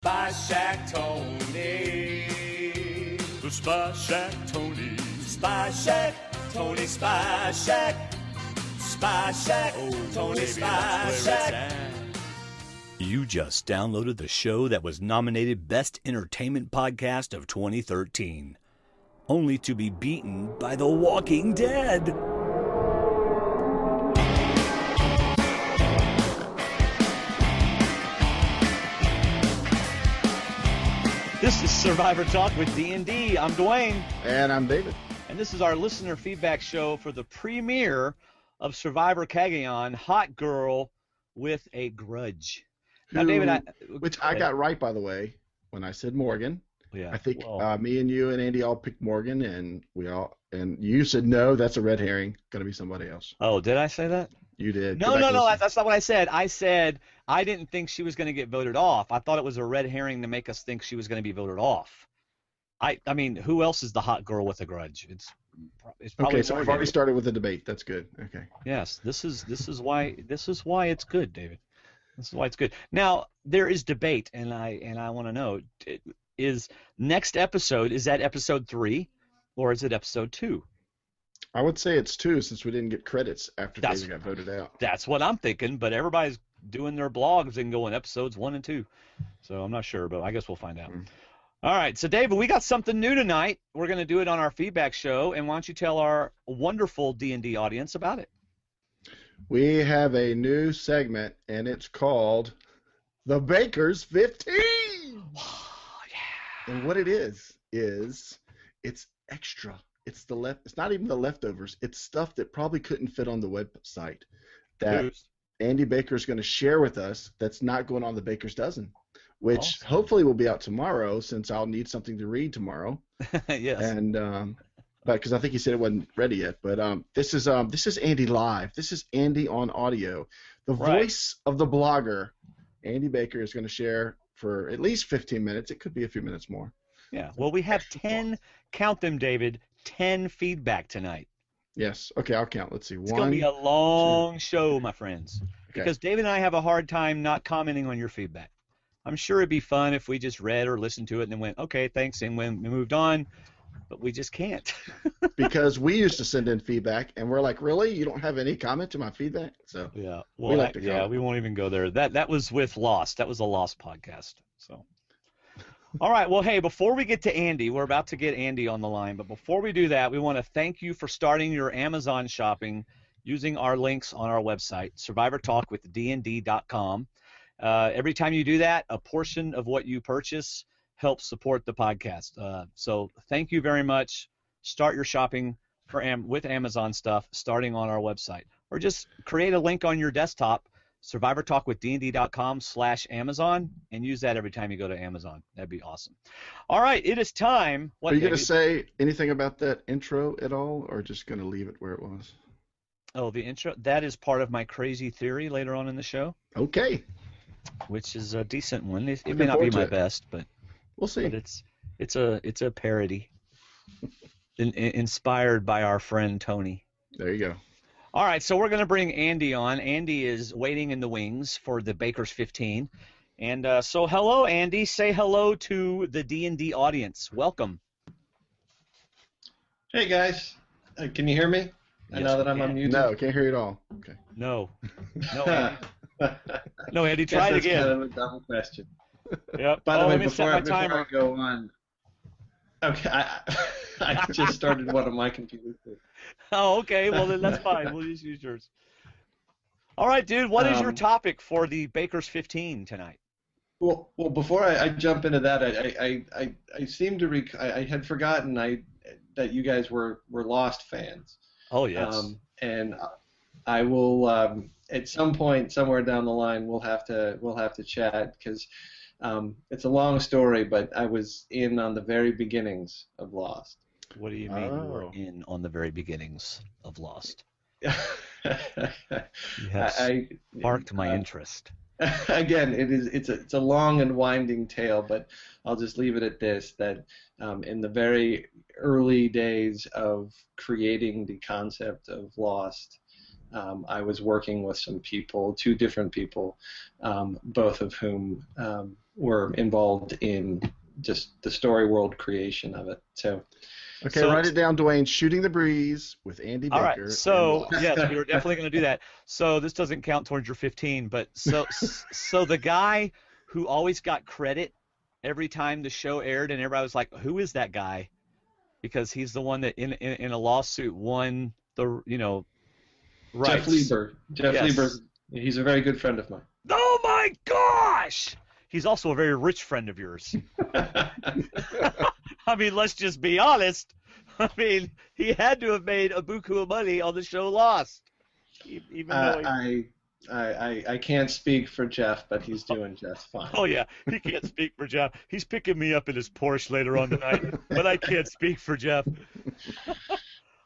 Spy Shack Tony. The Spy Shack Tony. Spy Shack Tony, Spy Shack. Spy Shack, Tony, Spy Shack. You just downloaded the show that was nominated Best Entertainment Podcast of 2013, only to be beaten by The Walking Dead. This is Survivor Talk with D&D. I'm Dwaine. And I'm David. And this is our listener feedback show for the premiere of Survivor Cagayan, Hot Girl with a Grudge. Now, David, which I got right, by the way, when I said Morgan. Yeah. I think me and you and Andy all picked Morgan, and you said no, that's a red herring, going to be somebody else. Oh, did I say that? You did. No, that's not what I said. I said I didn't think she was going to get voted off. I thought it was a red herring to make us think she was going to be voted off. I mean, who else is the hot girl with a grudge? It's probably okay. So we've already started with the debate. That's good. Okay. Yes, this is why it's good, David. This is why it's good. Now there is debate, and I want to know: is next episode, is that episode 3, or is it episode 2? I would say it's 2, since we didn't get credits after David got voted out. That's what I'm thinking, but everybody's doing their blogs and going episodes 1 and 2, so I'm not sure, but I guess we'll find out. All right, so David, we got something new tonight. We're going to do it on our feedback show, and why don't you tell our wonderful D&D audience about it? We have a new segment, and it's called The Baker's 15! Oh, yeah. And what it is it's extra. It's not even the leftovers. It's stuff that probably couldn't fit on the website that Andy Baker is going to share with us that's not going on the Baker's Dozen, which hopefully will be out tomorrow, since I'll need something to read tomorrow. Yes. And but because I think he said it wasn't ready yet. But this is Andy live. This is Andy on audio. The voice of the blogger, Andy Baker, is going to share for at least 15 minutes. It could be a few minutes more. Yeah. Well, we have 10. Count them, David. 10 feedback tonight. Yes. Okay, I'll count. Let's see. It's going to be a long show, my friends, because David and I have a hard time not commenting on your feedback. I'm sure it'd be fun if we just read or listened to it and then went, okay, thanks, and when we moved on, but we just can't. Because we used to send in feedback, and we're like, really? You don't have any comment to my feedback? So yeah, well, we won't even go there. That was with Lost. That was a Lost podcast. So. All right, well, hey, before we get to Andy, we're about to get Andy on the line, but before we do that, we want to thank you for starting your Amazon shopping using our links on our website, SurvivorTalkWithDND.com. Every time you do that, a portion of what you purchase helps support the podcast. So thank you very much. Start your shopping with Amazon stuff starting on our website, or just create a link on your desktop, SurvivorTalkWithDND.com/Amazon, and use that every time you go to Amazon. That'd be awesome. All right, it is time. Are you going to say anything about that intro at all, or just going to leave it where it was? Oh, the intro? That is part of my crazy theory later on in the show. Okay. Which is a decent one. It may not be my best, but we'll see. But it's a parody, inspired by our friend Tony. There you go. All right, so we're going to bring Andy on. Andy is waiting in the wings for the Baker's 15. And so hello, Andy. Say hello to the D&D audience. Welcome. Hey, guys. Can you hear me? I know that I'm on YouTube. No, can't hear you at all. Okay. No, Andy. No, Andy, try it again. That's kind of a dumb question. Yep. By the way, before I go on, okay, I just started one of my computers. Oh, okay. Well, then that's fine. We'll just use yours. All right, dude. What is your topic for the Baker's 15 tonight? Well, before I jump into that, I seem to I had forgotten that you guys were Lost fans. Oh yes. And I will at some point somewhere down the line we'll have to chat, because it's a long story, but I was in on the very beginnings of Lost. What do you mean you were in on the very beginnings of Lost? You have sparked my interest. Again, it's a long and winding tale, but I'll just leave it at this: that in the very early days of creating the concept of Lost, I was working with some people, 2 different people, both of whom were involved in just the story world creation of it. So, write it down, Dwaine. Shooting the Breeze with Andy Baker. All right, so yes, we were definitely going to do that. So this doesn't count towards your 15, but so the guy who always got credit every time the show aired, and everybody was like, "Who is that guy?" Because he's the one that in a lawsuit won the rights. Jeff Lieber. Lieber. He's a very good friend of mine. Oh my gosh! He's also a very rich friend of yours. I mean, let's just be honest. I mean, he had to have made a buku of money on the show Lost. Even though I can't speak for Jeff, but he's doing just fine. Oh, yeah, he can't speak for Jeff. He's picking me up in his Porsche later on tonight, but I can't speak for Jeff.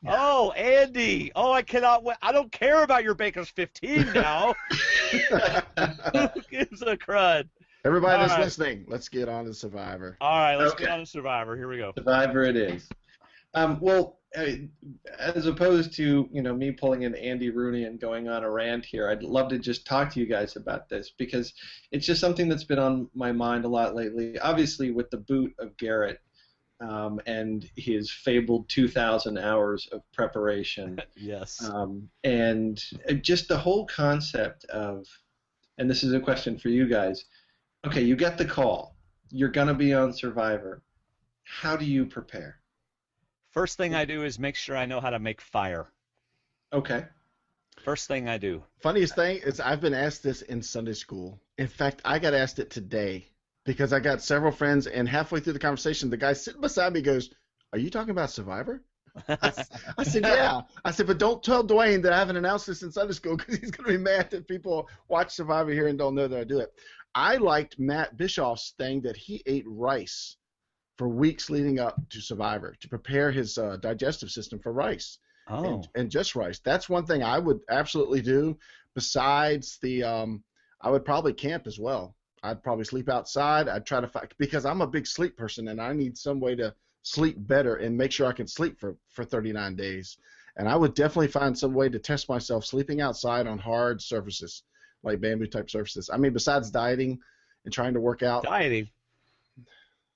Oh, Andy. Oh, I cannot wait. I don't care about your Baker's 15 now. Who gives a crud? Everybody that's listening, let's get on to Survivor. All right, let's get on to Survivor. Here we go. Survivor it is. As opposed to me pulling in Andy Rooney and going on a rant here, I'd love to just talk to you guys about this because it's just something that's been on my mind a lot lately. Obviously, with the boot of Garrett and his fabled 2,000 hours of preparation. Yes. And just the whole concept of, and this is a question for you guys. Okay, you get the call. You're going to be on Survivor. How do you prepare? First thing I do is make sure I know how to make fire. Okay. First thing I do. Funniest thing is I've been asked this in Sunday school. In fact, I got asked it today because I got several friends, and halfway through the conversation, the guy sitting beside me goes, "Are you talking about Survivor?" I said, "Yeah." I said, "But don't tell Dwaine that I haven't announced this in Sunday school because he's going to be mad that people watch Survivor here and don't know that I do it." I liked Matt Bischoff's thing that he ate rice for weeks leading up to Survivor to prepare his digestive system for rice. Oh. And just rice. That's one thing I would absolutely do. Besides the, I would probably camp as well. I'd probably sleep outside. I'd try to find, because I'm a big sleep person and I need some way to sleep better and make sure I can sleep for 39 days. And I would definitely find some way to test myself sleeping outside on hard surfaces, like bamboo type surfaces. I mean, besides dieting and trying to work out. Dieting.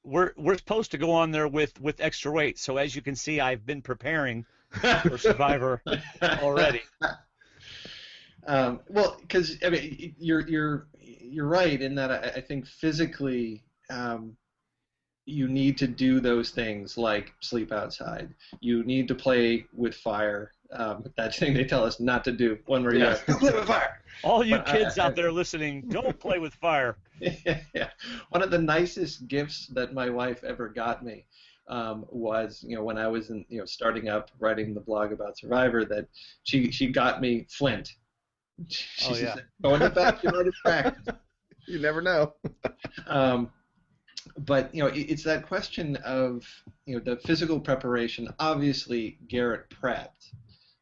We're supposed to go on there with extra weight. So as you can see, I've been preparing for Survivor already. Well, because I mean, you're right in that I think physically you need to do those things like sleep outside. You need to play with fire. That thing they tell us not to do when we're young. Play with fire. All you kids out there listening, don't play with fire. Yeah. One of the nicest gifts that my wife ever got me was, when I was starting up writing the blog about Survivor, that she got me flint. She said, "Go in the backyard and practice." You never know. But it's that question of the physical preparation. Obviously, Garrett prepped.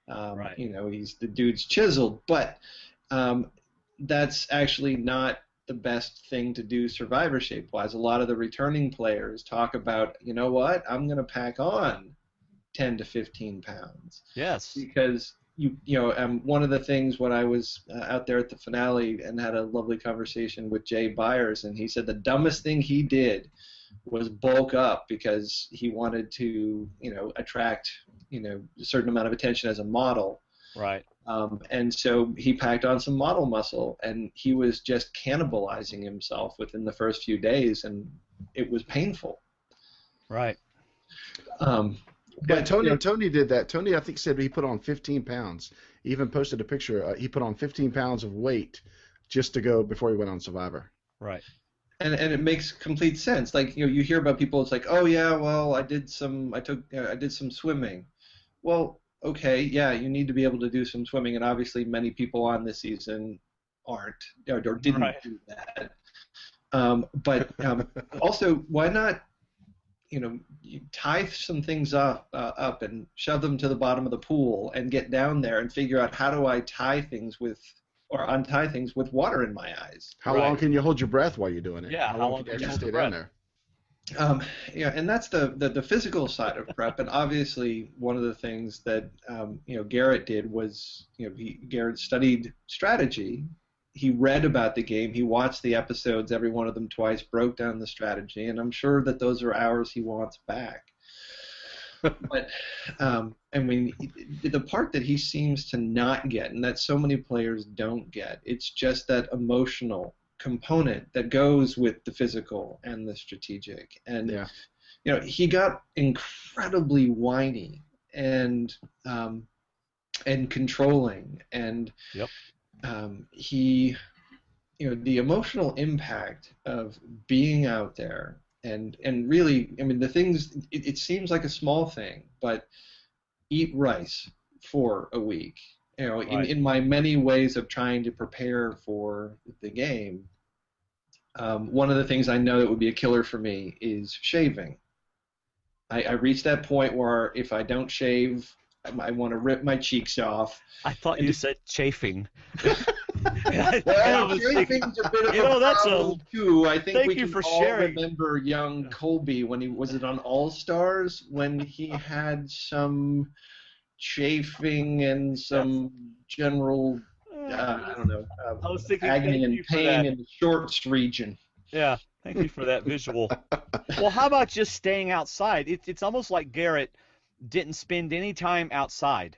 Right. He's the dude's chiseled, but that's actually not the best thing to do Survivor shape-wise. A lot of the returning players talk about, you know what, I'm going to pack on 10 to 15 pounds. Yes. Because one of the things when I was out there at the finale and had a lovely conversation with Jay Byers, and he said the dumbest thing he did was bulk up because he wanted to, attract, a certain amount of attention as a model. Right. And so he packed on some model muscle, and he was just cannibalizing himself within the first few days, and it was painful. Right. But Tony did that. Tony, I think, said he put on 15 pounds. He even posted a picture. He put on 15 pounds of weight just to go before he went on Survivor. Right. And it makes complete sense. Like you hear about people. It's like, oh yeah, well I did some swimming. Well, okay, yeah, you need to be able to do some swimming, and obviously many people on this season aren't or didn't do that. But also, why not? You tie some things up and shove them to the bottom of the pool and get down there and figure out how do I tie things or untie things with water in my eyes. How long can you hold your breath while you're doing it? Yeah, how long can you actually stay down there? Yeah, and that's the physical side of prep. And obviously, one of the things that Garrett did was Garrett studied strategy. He read about the game. He watched the episodes, every one of them twice, broke down the strategy, and I'm sure that those are hours he wants back. But I mean, the part that he seems to not get, and that so many players don't get, it's just that emotional component that goes with the physical and the strategic. And he got incredibly whiny and controlling, and he, the emotional impact of being out there. And really, I mean, the things, it seems like a small thing, but eat rice for a week. In my many ways of trying to prepare for the game, one of the things I know that would be a killer for me is shaving. I reached that point where if I don't shave, I want to rip my cheeks off. I thought you said chafing. Well, chafing's a bit of a problem too. I think we can all sharing. remember young Colby when he was it on All Stars when he had some chafing and some general I don't know I was thinking agony and pain in the shorts region. Yeah, thank you for that visual. Well, how about just staying outside? It's almost like Garrett didn't spend any time outside.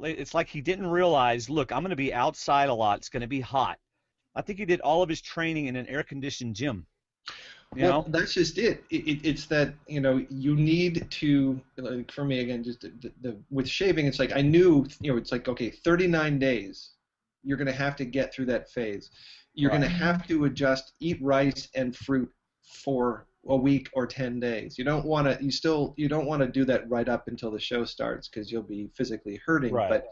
It's like he didn't realize, look, I'm going to be outside a lot. It's going to be hot. I think he did all of his training in an air-conditioned gym. You know? That's just it. It's that, you need to, like for me, again, just with shaving, it's like I knew, it's like, okay, 39 days, you're going to have to get through that phase. You're going to have to adjust, eat rice and fruit for a week or 10 days. You don't want to do that right up until the show starts because you'll be physically hurting. But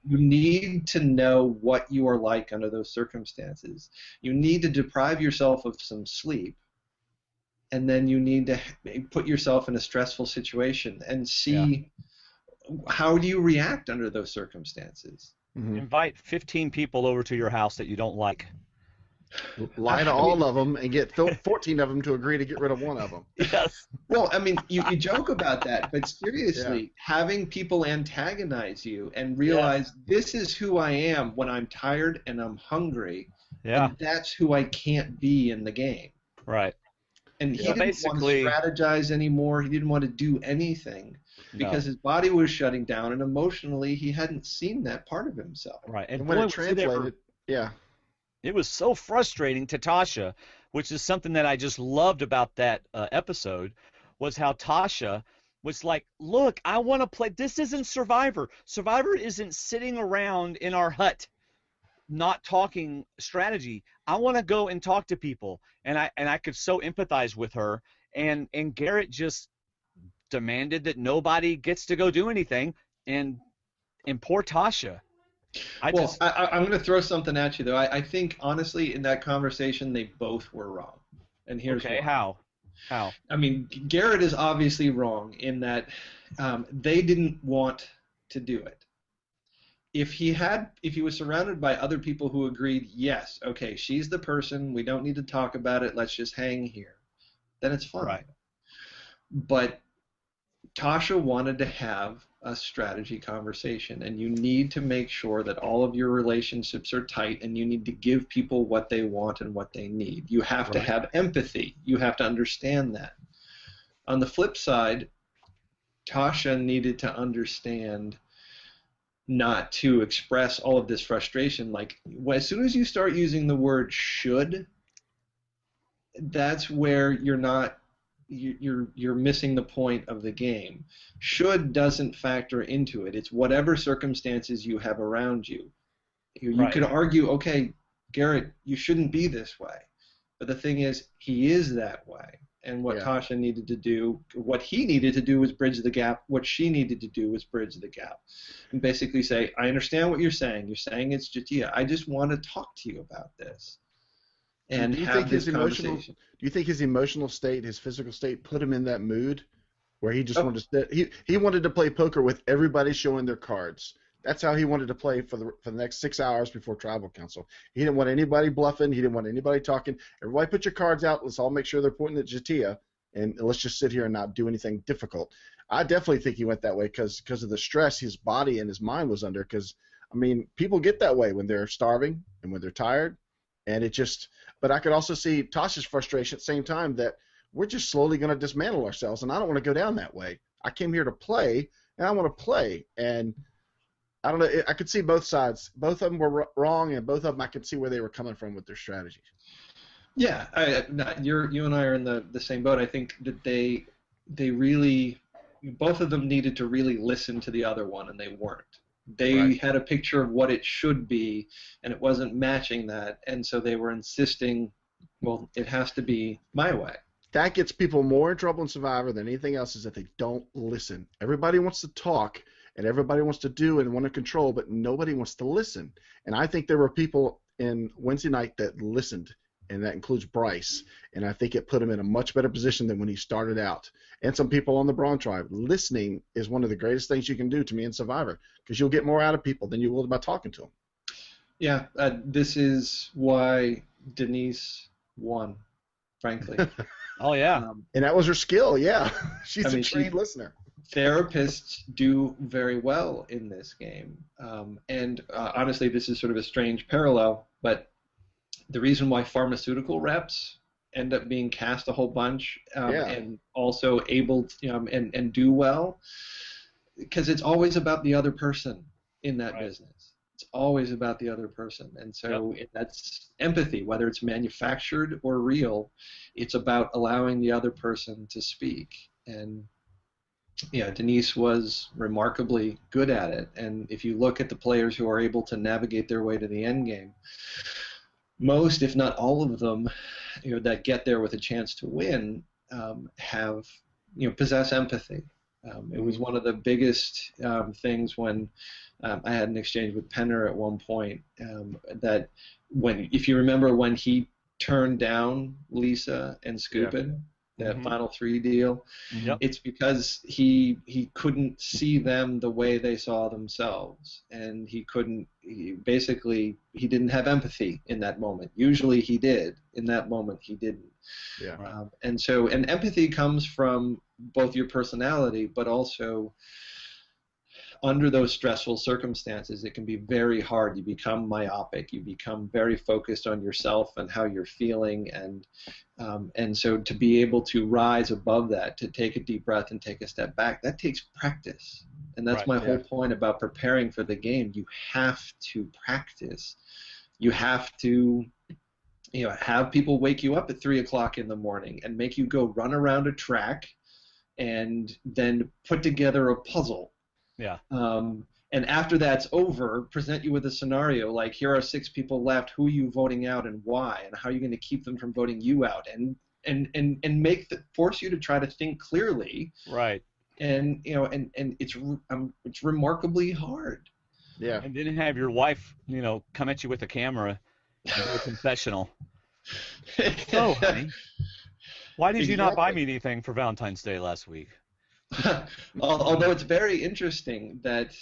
you need to know what you are like under those circumstances. You need to deprive yourself of some sleep, and then you need to put yourself in a stressful situation and see how do you react under those circumstances. Mm-hmm. Invite 15 people over to your house that you don't like. Lie to all of them and get 14 of them to agree to get rid of one of them. Yes. Well, I mean, you joke about that, but seriously, having people antagonize you and realize this is who I am when I'm tired and I'm hungry, and that's who I can't be in the game. Right. And he didn't want to strategize anymore. He didn't want to do anything because his body was shutting down, and emotionally he hadn't seen that part of himself. Right. And when it translated, it was so frustrating to Tasha, which is something that I just loved about that episode, was how Tasha was like, look, I want to play. This isn't Survivor. Survivor isn't sitting around in our hut not talking strategy. I want to go and talk to people. And I could so empathize with her. And Garrett just demanded that nobody gets to go do anything. And poor Tasha. I'm going to throw something at you, though. I think, honestly, in that conversation, they both were wrong. And here's why. How? I mean, Garrett is obviously wrong in that they didn't want to do it. If he was surrounded by other people who agreed, yes, okay, she's the person, we don't need to talk about it, let's just hang here, then it's fine. Right. But Tasha wanted to have a strategy conversation, and you need to make sure that all of your relationships are tight, and you need to give people what they want and what they need. You have to have empathy. You have to understand that. On the flip side, Tasha needed to understand not to express all of this frustration. Like, as soon as you start using the word should, that's where you're missing the point of the game. Should doesn't factor into it. It's whatever circumstances you have around you. You could argue, okay, Garrett, you shouldn't be this way. But the thing is, he is that way. And what Tasha needed to do, what he needed to do was bridge the gap. What she needed to do was bridge the gap. And basically say, I understand what you're saying. You're saying it's Jatia. I just want to talk to you about this. And do you have this conversation. Do you think his emotional state, his physical state, put him in that mood where he just wanted to sit? He wanted to play poker with everybody showing their cards. That's how he wanted to play for the next 6 hours before Tribal Council. He didn't want anybody bluffing. He didn't want anybody talking. Everybody put your cards out. Let's all make sure they're pointing at Jatia, and let's just sit here and not do anything difficult. I definitely think he went that way because of the stress his body and his mind was under. Because I mean, people get that way when they're starving and when they're tired, and it just. But I could also see Tasha's frustration at the same time that we're just slowly going to dismantle ourselves, and I don't want to go down that way. I came here to play, and I want to play, and I don't know. I could see both sides. Both of them were wrong, and both of them I could see where they were coming from with their strategies. Yeah, you and I are in the same boat. I think that they really, both of them needed to really listen to the other one, and they weren't. They had a picture of what it should be, and it wasn't matching that, and so they were insisting, well, it has to be my way. That gets people more in trouble in Survivor than anything else, is that they don't listen. Everybody wants to talk, and everybody wants to do and want to control, but nobody wants to listen. And I think there were people in Wednesday night that listened, and that includes Bryce, and I think it put him in a much better position than when he started out. And some people on the Braun tribe. Listening is one of the greatest things you can do to me in Survivor, because you'll get more out of people than you will by talking to them. Yeah, this is why Denise won, frankly. Oh, yeah. And that was her skill, yeah. She's a trained listener. Therapists do very well in this game. And honestly, this is sort of a strange parallel, but the reason why pharmaceutical reps end up being cast a whole bunch and also able to, and do well, because it's always about the other person in that business. It's always about the other person. And so that's empathy, whether it's manufactured or real. It's about allowing the other person to speak. And yeah, Denise was remarkably good at it. And if you look at the players who are able to navigate their way to the end game, most, if not all of them, that get there with a chance to win, have, possess empathy. It was one of the biggest things when I had an exchange with Penner at one point, that if you remember when he turned down Lisa and Scoopin', that final 3 deal, it's because he couldn't see them the way they saw themselves, and he didn't have empathy in that moment. Usually he did. In that moment he didn't. And empathy comes from both your personality, but also under those stressful circumstances, it can be very hard. You become myopic. You become very focused on yourself and how you're feeling, and so to be able to rise above that, to take a deep breath and take a step back, that takes practice. And that's my whole point about preparing for the game. You have to practice. You have to have people wake you up at 3 o'clock in the morning and make you go run around a track and then put together a puzzle. Yeah. And after that's over, present you with a scenario like, here are 6 people left. Who are you voting out and why? And how are you going to keep them from voting you out? And force you to try to think clearly. Right. And it's remarkably hard. Yeah. And then have your wife, come at you with a camera and do a confessional. So, honey, why did you not buy me anything for Valentine's Day last week? Although it's very interesting that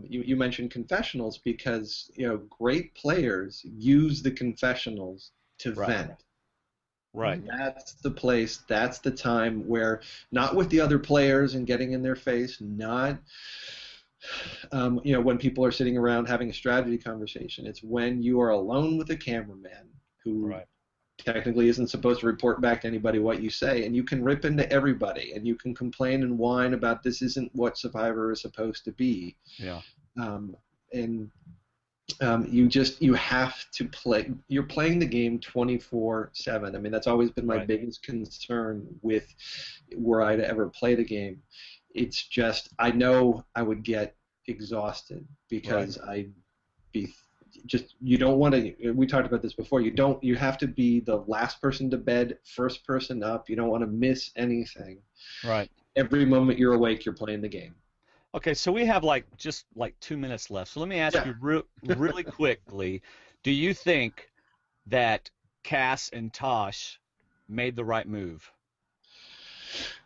you mentioned confessionals, because great players use the confessionals to vent. Right. That's the place. That's the time where, not with the other players and getting in their face, not when people are sitting around having a strategy conversation. It's when you are alone with a cameraman who technically isn't supposed to report back to anybody what you say, and you can rip into everybody, and you can complain and whine about this isn't what Survivor is supposed to be. Yeah. You have to play. You're playing the game 24/7. I mean, that's always been my biggest concern with were I to ever play the game. It's just, I know I would get exhausted because I'd be just, you don't want to, we talked about this before, you have to be the last person to bed, first person up. You don't want to miss anything. Right. Every moment you're awake, you're playing the game. Okay, so we have just 2 minutes left. So let me ask you really quickly, do you think that Cass and Tosh made the right move?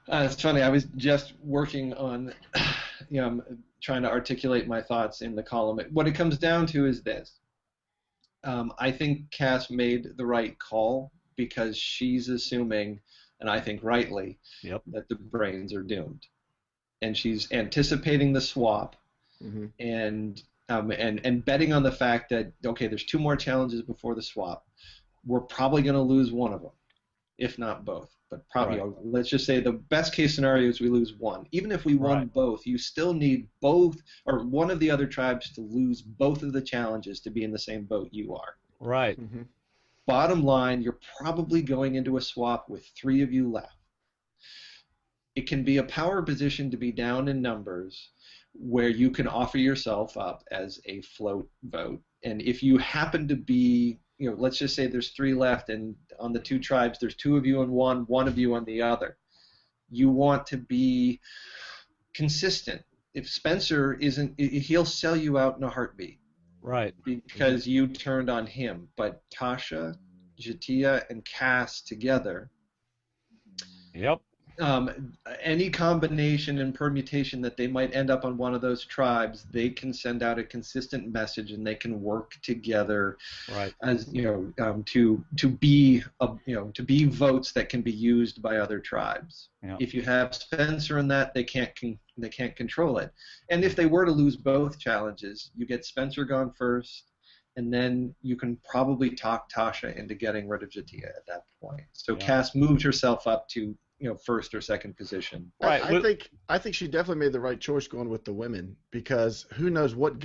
It's funny. I was just working on trying to articulate my thoughts in the column. What it comes down to is this. I think Cass made the right call because she's assuming and I think rightly, Yep. that the brains are doomed. And she's anticipating the swap, and betting on the fact that, okay, there's 2 more challenges before the swap. We're probably going to lose one of them, if not both. But probably, Right. let's just say the best case scenario is we lose one. Even if we won Right. both, you still need both or one of the other tribes to lose both of the challenges to be in the same boat you are. Right. Bottom line, you're probably going into a swap with 3 of you left. It can be a power position to be down in numbers where you can offer yourself up as a float vote. And if you happen to be, let's just say there's 3 left, and on the 2 tribes, there's 2 of you on one of you on the other. You want to be consistent. If Spencer isn't, he'll sell you out in a heartbeat. Right. Because you turned on him. But Tasha, J'Tia, and Cass together. Yep. Any combination and permutation that they might end up on one of those tribes, they can send out a consistent message, and they can work together, Right. as to be votes that can be used by other tribes. Yeah. If you have Spencer in that, they can't control it. And if they were to lose both challenges, you get Spencer gone first, and then you can probably talk Tasha into getting rid of J'Tia at that point. So Cass moved herself up to first or second position. Right. I think she definitely made the right choice going with the women, because who knows what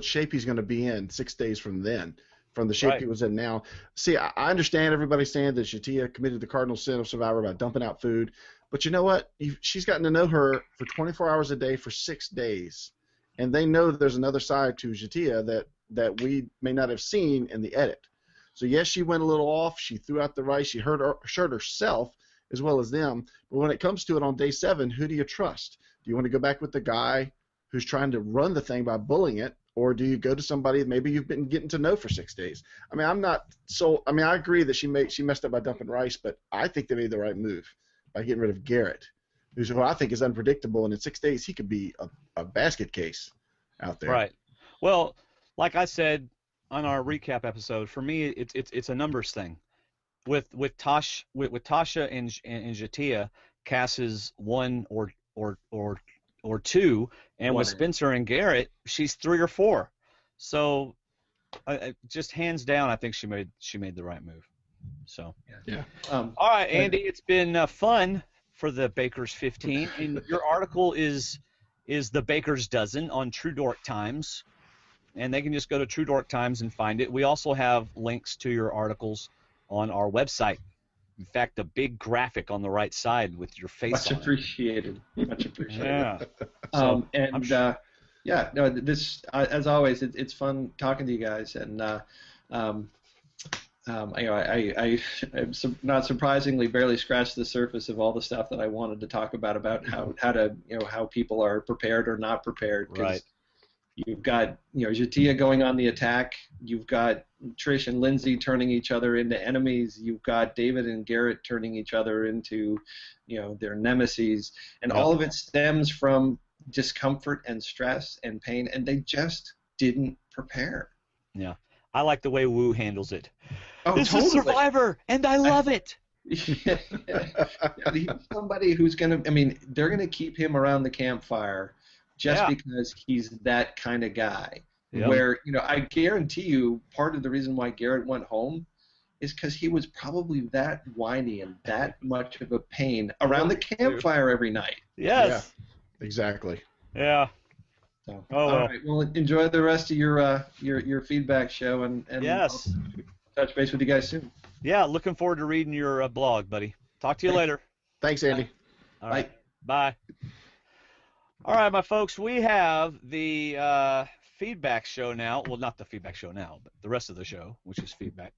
shape he's gonna be in 6 days from then, from the shape Right. he was in now. See, I understand everybody saying that J'Tia committed the cardinal sin of Survivor by dumping out food, but you know what? She's gotten to know her for 24 hours a day for 6 days, and they know that there's another side to J'Tia that we may not have seen in the edit. So yes, she went a little off. She threw out the rice. She hurt herself as well as them. But when it comes to it on day 7, who do you trust? Do you want to go back with the guy who's trying to run the thing by bullying it, or do you go to somebody that maybe you've been getting to know for 6 days? I mean, I agree that she messed up by dumping rice, but I think they made the right move by getting rid of Garrett, who I think is unpredictable, and in 6 days he could be a basket case out there. Right. Well, like I said on our recap episode, for me it's a numbers thing. With Tasha and J'Tia, Cass is 1 or 2, and with Spencer and Garrett, she's 3 or 4. So, just hands down, I think she made the right move. So. Yeah. All right, Andy, it's been fun for the Baker's 15, and your article is the Baker's Dozen on True Dork Times, and they can just go to True Dork Times and find it. We also have links to your articles on our website. In fact, a big graphic on the right side with your face Much on appreciated. Much appreciated. Yeah. This as always, it's fun talking to you guys, and I'm not surprisingly barely scratched the surface of all the stuff that I wanted to talk about how people are prepared or not prepared. Right. You've got J'Tia going on the attack. You've got Trish and Lindsay turning each other into enemies. You've got David and Garrett turning each other into their nemesis, and all of it stems from discomfort and stress and pain, and they just didn't prepare. Yeah, I like the way Wu handles it. Oh, this totally. is Survivor, and I love it. He's somebody who's they're gonna keep him around the campfire just because he's that kind of guy. Yeah. Where, I guarantee you part of the reason why Garrett went home is because he was probably that whiny and that much of a pain around the campfire every night. Yes. Yeah, exactly. Yeah. So, all right. Well, enjoy the rest of your feedback show, and yes, I'll touch base with you guys soon. Yeah, looking forward to reading your blog, buddy. Talk to you later. Thanks, Andy. All right. Bye. All right, my folks, we have the feedback show now. Well, not the feedback show now, but the rest of the show, which is feedback.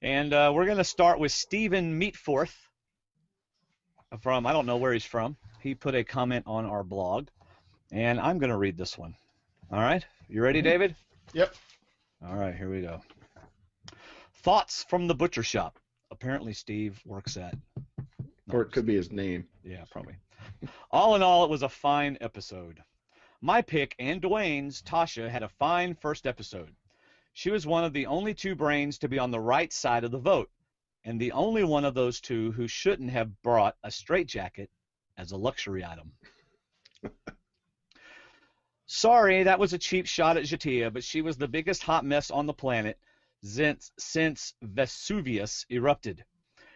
And we're going to start with Stephen Meatforth from, I don't know where he's from. He put a comment on our blog, and I'm going to read this one. All right? You ready, David? Yep. All right, here we go. Thoughts from the butcher shop. Apparently Steve works at... Or it could be his name. Yeah, probably. All in all, it was a fine episode. My pick and Dwayne's, Tasha, had a fine first episode. She was one of the only 2 brains to be on the right side of the vote. and the only one of those two who shouldn't have brought a straitjacket as a luxury item. Sorry, that was a cheap shot at Jatia, but she was the biggest hot mess on the planet since Vesuvius erupted.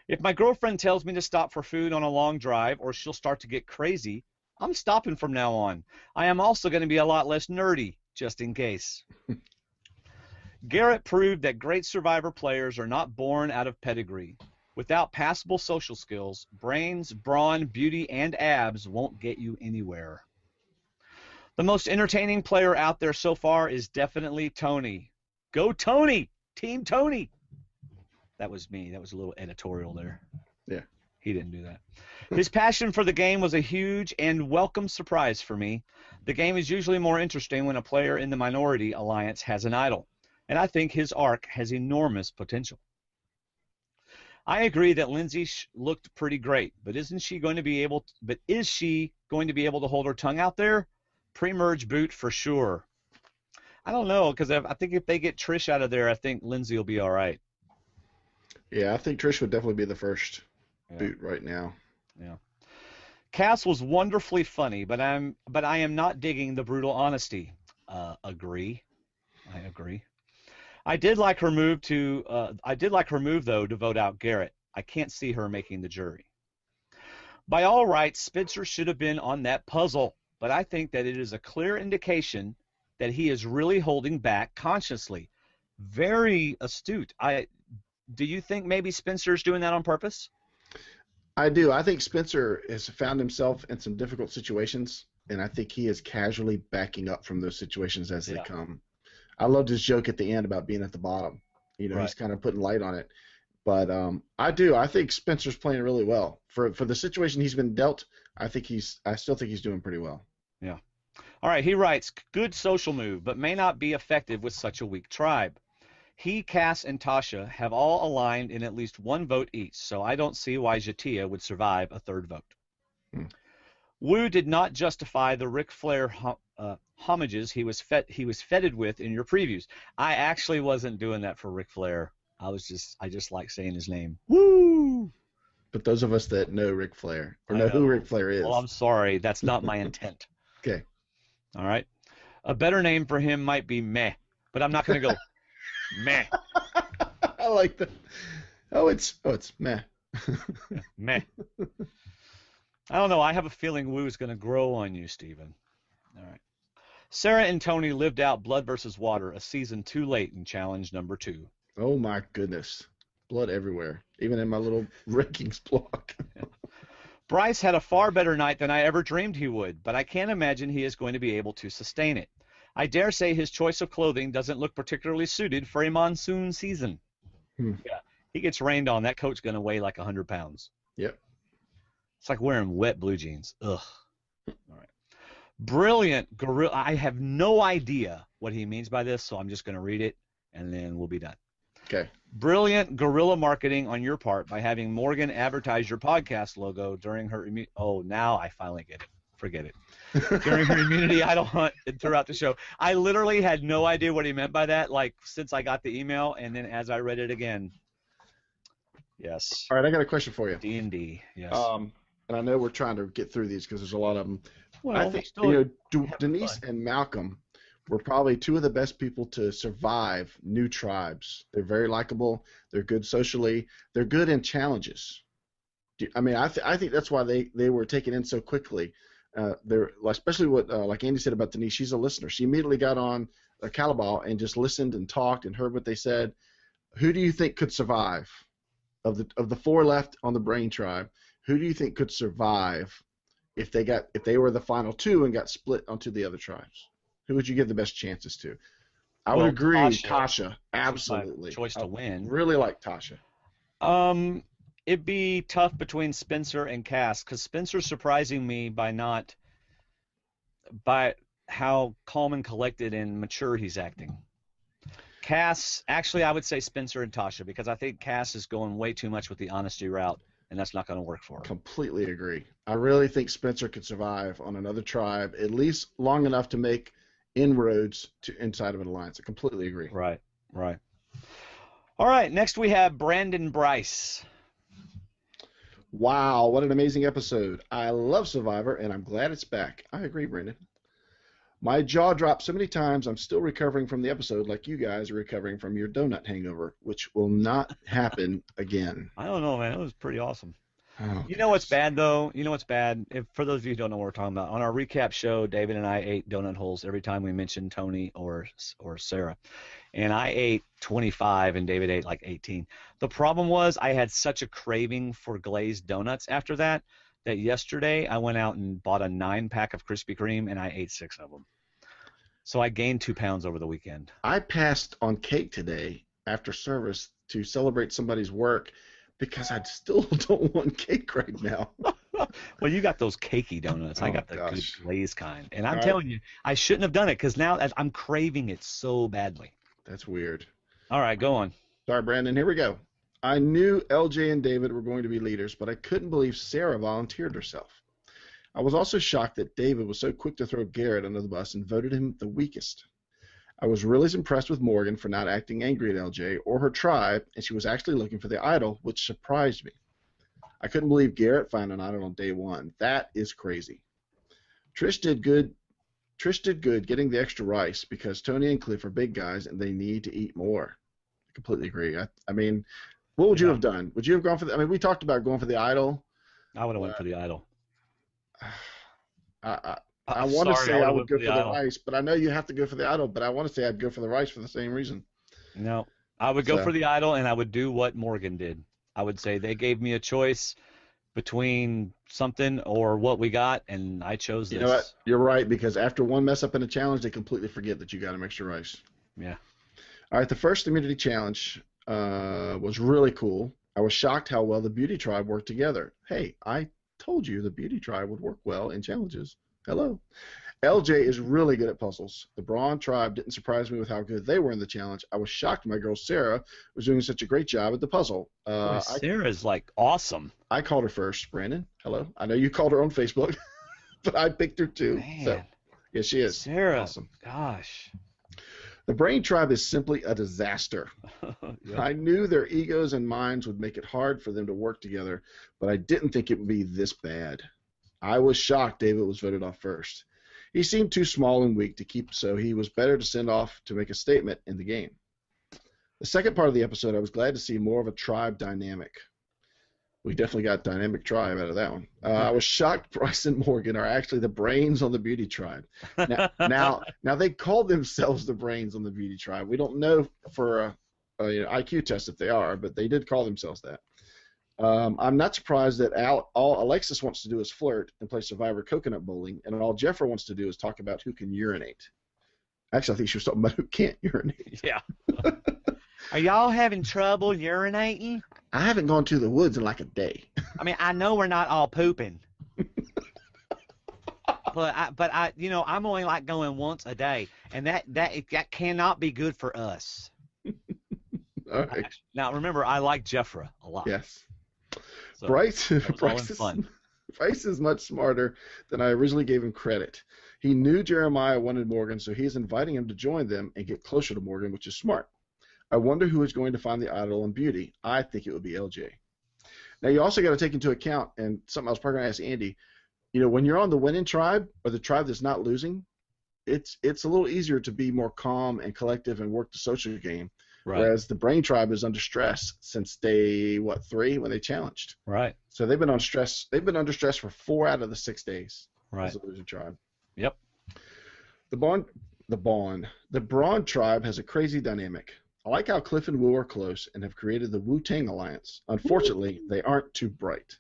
If my girlfriend tells me to stop for food on a long drive or she'll start to get crazy, I'm stopping from now on. I am also going to be a lot less nerdy, just in case. Garrett proved that great Survivor players are not born out of pedigree. Without passable social skills, brains, brawn, beauty, and abs won't get you anywhere. The most entertaining player out there so far is definitely Tony. Go Tony! Team Tony! That was me. That was a little editorial there. Yeah. He didn't do that. His passion for the game was a huge and welcome surprise for me. The game is usually more interesting when a player in the minority alliance has an idol, and I think his arc has enormous potential. I agree that Lindsay looked pretty great, but is she going to be able to hold her tongue out there? Pre-merge boot for sure. I don't know, because I think if they get Trish out of there, I think Lindsay will be all right. Yeah, I think Trish would definitely be the first boot right now. Yeah. Cass was wonderfully funny, but I am not digging the brutal honesty. Agree. I agree. I did like her move though to vote out Garrett. I can't see her making the jury. By all rights, Spencer should have been on that puzzle, but I think that it is a clear indication that he is really holding back consciously. Very astute. Do you think maybe Spencer's doing that on purpose? I do. I think Spencer has found himself in some difficult situations, and I think he is casually backing up from those situations as they come. I loved his joke at the end about being at the bottom. You know, he's kind of putting light on it. But I do. I think Spencer's playing really well. For the situation he's been dealt, I still think he's doing pretty well. Yeah. All right, he writes, good social move, but may not be effective with such a weak tribe. He, Cass, and Tasha have all aligned in at least one vote each, so I don't see why Jatia would survive a third vote. Wu did not justify the Ric Flair homages he was feted with in your previews. I actually wasn't doing that for Ric Flair. I just like saying his name. Woo! But those of us that know Ric Flair or know who Ric Flair is. Well, I'm sorry, that's not my intent. Okay. All right. A better name for him might be Meh, but I'm not going to go Meh. I like that. Oh, it's Meh. Meh. I don't know. I have a feeling Woo's going to grow on you, Steven. All right. Sarah and Tony lived out Blood versus Water a season too late in challenge number 2. Oh, my goodness. Blood everywhere, even in my little rankings block. Bryce had a far better night than I ever dreamed he would, but I can't imagine he is going to be able to sustain it. I dare say his choice of clothing doesn't look particularly suited for a monsoon season. Yeah, he gets rained on. That coat's going to weigh like 100 pounds. Yep. It's like wearing wet blue jeans. Ugh. All right. Brilliant gorilla. I have no idea what he means by this, so I'm just going to read it, and then we'll be done. Okay. Brilliant guerrilla marketing on your part by having Morgan advertise your podcast logo during her now I finally get it. Forget it. During her immunity idol hunt throughout the show. I literally had no idea what he meant by that, like, since I got the email, and then as I read it again. Yes. All right, I got a question for you. D&D, yes. And I know we're trying to get through these because there's a lot of them. Well, I think Denise and Malcolm were probably two of the best people to survive new tribes. They're very likable. They're good socially. They're good in challenges. I think that's why they were taken in so quickly. They're especially what like Andy said about Denise. She's a listener. She immediately got on a Calabal and just listened and talked and heard what they said. Who do you think could survive of the 4 left on the Brain tribe? Who do you think could survive if they were the final 2 and got split onto the other tribes? Who would you give the best chances to? I would agree, Tasha. Absolutely. Choice to win. Really like Tasha. It'd be tough between Spencer and Cass because Spencer's surprising me by how calm and collected and mature he's acting. Cass, actually, I would say Spencer and Tasha because I think Cass is going way too much with the honesty route, and that's not going to work for her. Completely agree. I really think Spencer could survive on another tribe at least long enough to make inroads to inside of an alliance. I completely agree. Right. All right, next we have Brandon Bryce. Wow, what an amazing episode. I love Survivor, and I'm glad it's back. I agree, Brandon. My jaw dropped so many times, I'm still recovering from the episode like you guys are recovering from your donut hangover, which will not happen again. I don't know, man. It was pretty awesome. Oh, You know what's bad, though? You know what's bad? For those of you who don't know what we're talking about, on our recap show, David and I ate donut holes every time we mentioned Tony or Sarah. And I ate 25 and David ate like 18. The problem was I had such a craving for glazed donuts after that yesterday I went out and bought a 9-pack of Krispy Kreme and I ate 6 of them. So I gained 2 pounds over the weekend. I passed on cake today after service to celebrate somebody's work because I still don't want cake right now. Well, you got those cakey donuts. I got the good glazed kind. And I'm All telling you, I shouldn't have done it because now I'm craving it so badly. That's weird. All right, go on. Sorry, Brandon. Here we go. I knew LJ and David were going to be leaders, but I couldn't believe Sarah volunteered herself. I was also shocked that David was so quick to throw Garrett under the bus and voted him the weakest. I was really impressed with Morgan for not acting angry at LJ or her tribe, and she was actually looking for the idol, which surprised me. I couldn't believe Garrett found an idol on day 1. That is crazy. Trish did good getting the extra rice because Tony and Cliff are big guys and they need to eat more. I completely agree. I mean, what would you have done? Would you have gone for the – I mean, we talked about going for the idol. I would have went for the idol. I want to say I would go for the rice, but I know you have to go for the idol, but I want to say I'd go for the rice for the same reason. No, I would go for the idol, and I would do what Morgan did. I would say they gave me a choice between something or what we got, and I chose this. You know what? You're right, because after one mess up in a challenge, they completely forget that you got them extra rice. Yeah. All right, the first immunity challenge was really cool. I was shocked how well the Beauty Tribe worked together. Hey, I told you the Beauty Tribe would work well in challenges. Hello. LJ is really good at puzzles. The Brawn Tribe didn't surprise me with how good they were in the challenge. I was shocked my girl Sarah was doing such a great job at the puzzle. Sarah's like awesome. I called her first, Brandon. Hello. I know you called her on Facebook, but I picked her too. Man. So, yeah, she is. Sarah. Awesome. Gosh. The Brain Tribe is simply a disaster. Yep. I knew their egos and minds would make it hard for them to work together, but I didn't think it would be this bad. I was shocked David was voted off first. He seemed too small and weak to keep, so he was better to send off to make a statement in the game. The second part of the episode, I was glad to see more of a tribe dynamic. We definitely got dynamic tribe out of that one. I was shocked Bryce and Morgan are actually the brains on the Beauty Tribe. Now they call themselves the brains on the Beauty Tribe. We don't know for a IQ test if they are, but they did call themselves that. I'm not surprised that all Alexis wants to do is flirt and play Survivor Coconut Bowling, and all Jeffra wants to do is talk about who can urinate. Actually, I think she was talking about who can't urinate. Yeah. Are y'all having trouble urinating? I haven't gone to the woods in like a day. I mean, I know we're not all pooping. but I'm only like going once a day, and that cannot be good for us. All right. Now, remember, I like Jeffra a lot. Yes. So Bryce is much smarter than I originally gave him credit. He knew Jeremiah wanted Morgan, so he's inviting him to join them and get closer to Morgan, which is smart. I wonder who is going to find the idol in Beauty. I think it would be LJ. Now, you also got to take into account, and something I was probably going to ask Andy, when you're on the winning tribe or the tribe that's not losing, it's a little easier to be more calm and collective and work the social game. Right. Whereas the Brain Tribe is under stress since day 3 when they challenged. Right. So they've been under stress. They've been under stress for 4 out of the 6 days. Right. As a losing tribe. Yep. The Brawn Tribe has a crazy dynamic. I like how Cliff and Wu are close and have created the Wu-Tang Alliance. Unfortunately, they aren't too bright.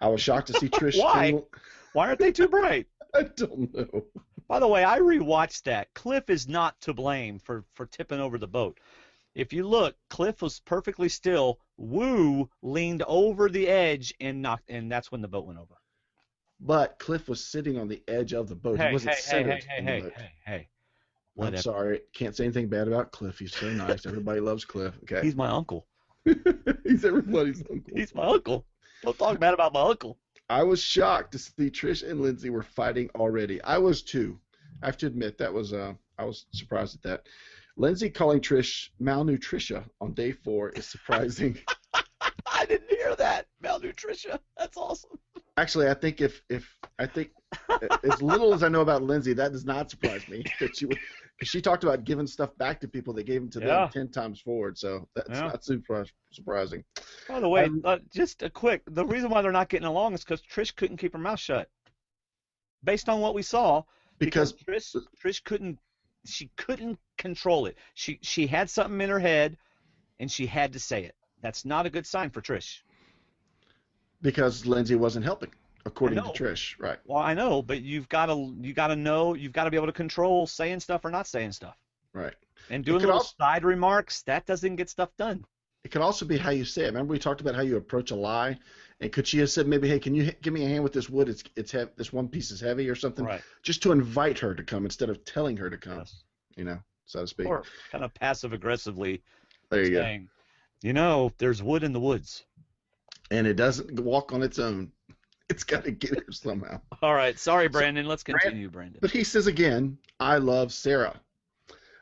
I was shocked to see Trish. Why? Why aren't they too bright? I don't know. By the way, I rewatched that. Cliff is not to blame for tipping over the boat. If you look, Cliff was perfectly still. Wu leaned over the edge and that's when the boat went over. But Cliff was sitting on the edge of the boat. He wasn't centered in the boat. Hey. I'm sorry. Can't say anything bad about Cliff. He's so nice. Everybody loves Cliff. Okay. He's my uncle. He's everybody's uncle. He's my uncle. Don't talk bad about my uncle. I was shocked to see Trish and Lindsay were fighting already. I was too. I have to admit I was surprised at that. Lindsay calling Trish malnutrition on day 4 is surprising. I didn't hear that. Malnutrition. That's awesome. Actually, I think if as little as I know about Lindsay, that does not surprise me that she would, because she talked about giving stuff back to people that gave them to them 10 times forward. So that's not super surprising. By the way, just a quick, the reason why they're not getting along is because Trish couldn't keep her mouth shut. Based on what we saw, because Trish couldn't control it. She had something in her head, and she had to say it. That's not a good sign for Trish. Because Lindsay wasn't helping, according to Trish, right? Well, I know, but you've got to know, you've got to be able to control saying stuff or not saying stuff. Right. And doing little side remarks, that doesn't get stuff done. It could also be how you say it. Remember we talked about how you approach a lie, and could she have said maybe, hey, can you give me a hand with this wood? It's heavy. This one piece is heavy or something. Right. Just to invite her to come instead of telling her to come. Yes. You know, so to speak. Or kind of passive aggressively. There you saying, go. You know, there's wood in the woods. And it doesn't walk on its own. It's got to get here somehow. All right. Sorry, Brandon. Let's continue, Brandon. But he says again, I love Sarah.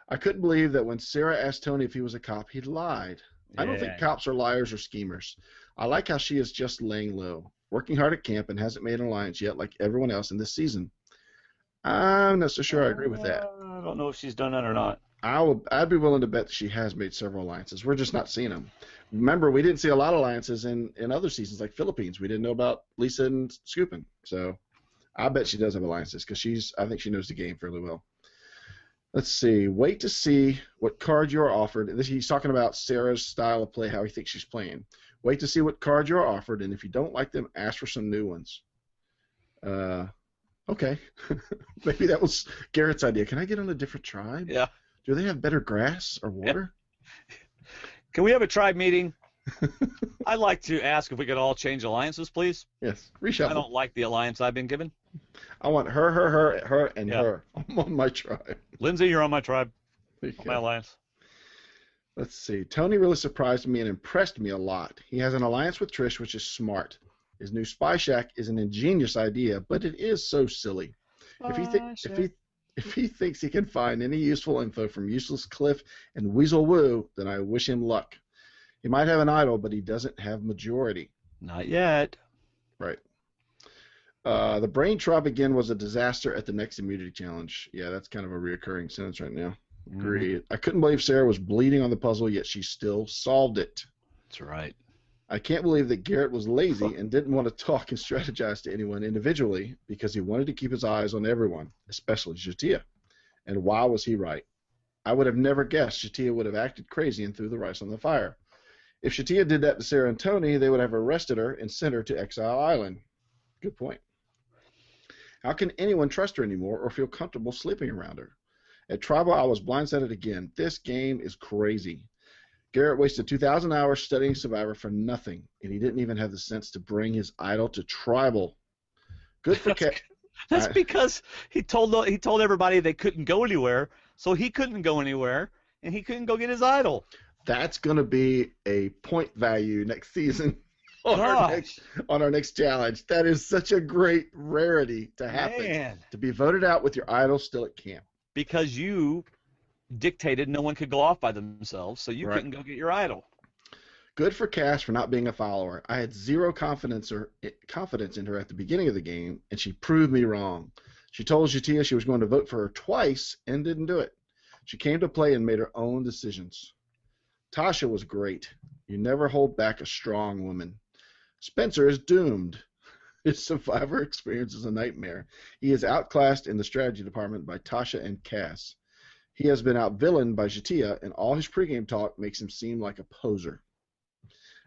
I couldn't believe that when Sarah asked Tony if he was a cop, he lied. Yeah. I don't think cops are liars or schemers. I like how she is just laying low, working hard at camp and hasn't made an alliance yet like everyone else in this season. I'm not so sure I agree with that. I don't know if she's done that or not. I'd be willing to bet that she has made several alliances. We're just not seeing them. Remember, we didn't see a lot of alliances in other seasons, like Philippines. We didn't know about Lisa and Scoopin. So I bet she does have alliances because I think she knows the game fairly well. Let's see. Wait to see what card you're offered. He's talking about Sarah's style of play, how he thinks she's playing. Wait to see what cards you're offered, and if you don't like them, ask for some new ones. Okay. Maybe that was Garrett's idea. Can I get on a different tribe? Yeah. Do they have better grass or water? Can we have a tribe meeting? I'd like to ask if we could all change alliances, please. Yes. Reshuffle. I don't like the alliance I've been given. I want her, and her. I'm on my tribe. Lindsay, you're on my tribe. On my alliance. Let's see. Tony really surprised me and impressed me a lot. He has an alliance with Trish, which is smart. His new Spy Shack is an ingenious idea, but it is so silly. If he thinks he can find any useful info from Useless Cliff and Weasel Woo, then I wish him luck. He might have an idol, but he doesn't have majority. Not yet. Right. The brain tribe again was a disaster at the next immunity challenge. Yeah, that's kind of a reoccurring sentence right now. Agreed. I couldn't believe Sarah was bleeding on the puzzle, yet she still solved it. That's right. I can't believe that Garrett was lazy and didn't want to talk and strategize to anyone individually because he wanted to keep his eyes on everyone, especially Shatia. And why was he right? I would have never guessed Shatia would have acted crazy and threw the rice on the fire. If Shatia did that to Sarah and Tony, they would have arrested her and sent her to Exile Island. Good point. How can anyone trust her anymore or feel comfortable sleeping around her? At Tribal, I was blindsided again. This game is crazy. Garrett wasted 2,000 hours studying Survivor for nothing, and he didn't even have the sense to bring his idol to Tribal. Good for That's because he told everybody they couldn't go anywhere, so he couldn't go anywhere, and he couldn't go get his idol. That's going to be a point value next season on our next challenge. That is such a great rarity to happen. Man. To be voted out with your idol still at camp. Because you dictated no one could go off by themselves, so you couldn't go get your idol. Good for Cass for not being a follower. I had zero confidence in her at the beginning of the game, and she proved me wrong. She told Shatia she was going to vote for her twice and didn't do it. She came to play and made her own decisions. Tasha was great. You never hold back a strong woman. Spencer is doomed. His Survivor experience is a nightmare. He is outclassed in the strategy department by Tasha and Cass. He has been out-villained by Shatia, and all his pregame talk makes him seem like a poser.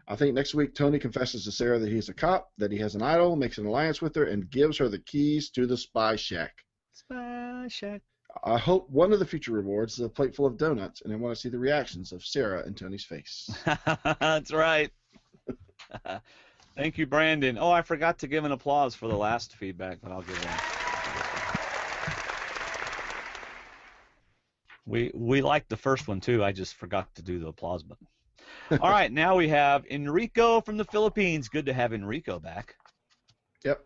I think next week Tony confesses to Sarah that he's a cop, that he has an idol, makes an alliance with her, and gives her the keys to the Spy Shack. Spy Shack. I hope one of the future rewards is a plate full of donuts, and I want to see the reactions of Sarah and Tony's face. That's right. Thank you, Brandon. Oh, I forgot to give an applause for the last feedback, but I'll give one. We liked the first one, too. I just forgot to do the applause button. All right, now we have Enrico from the Philippines. Good to have Enrico back. Yep.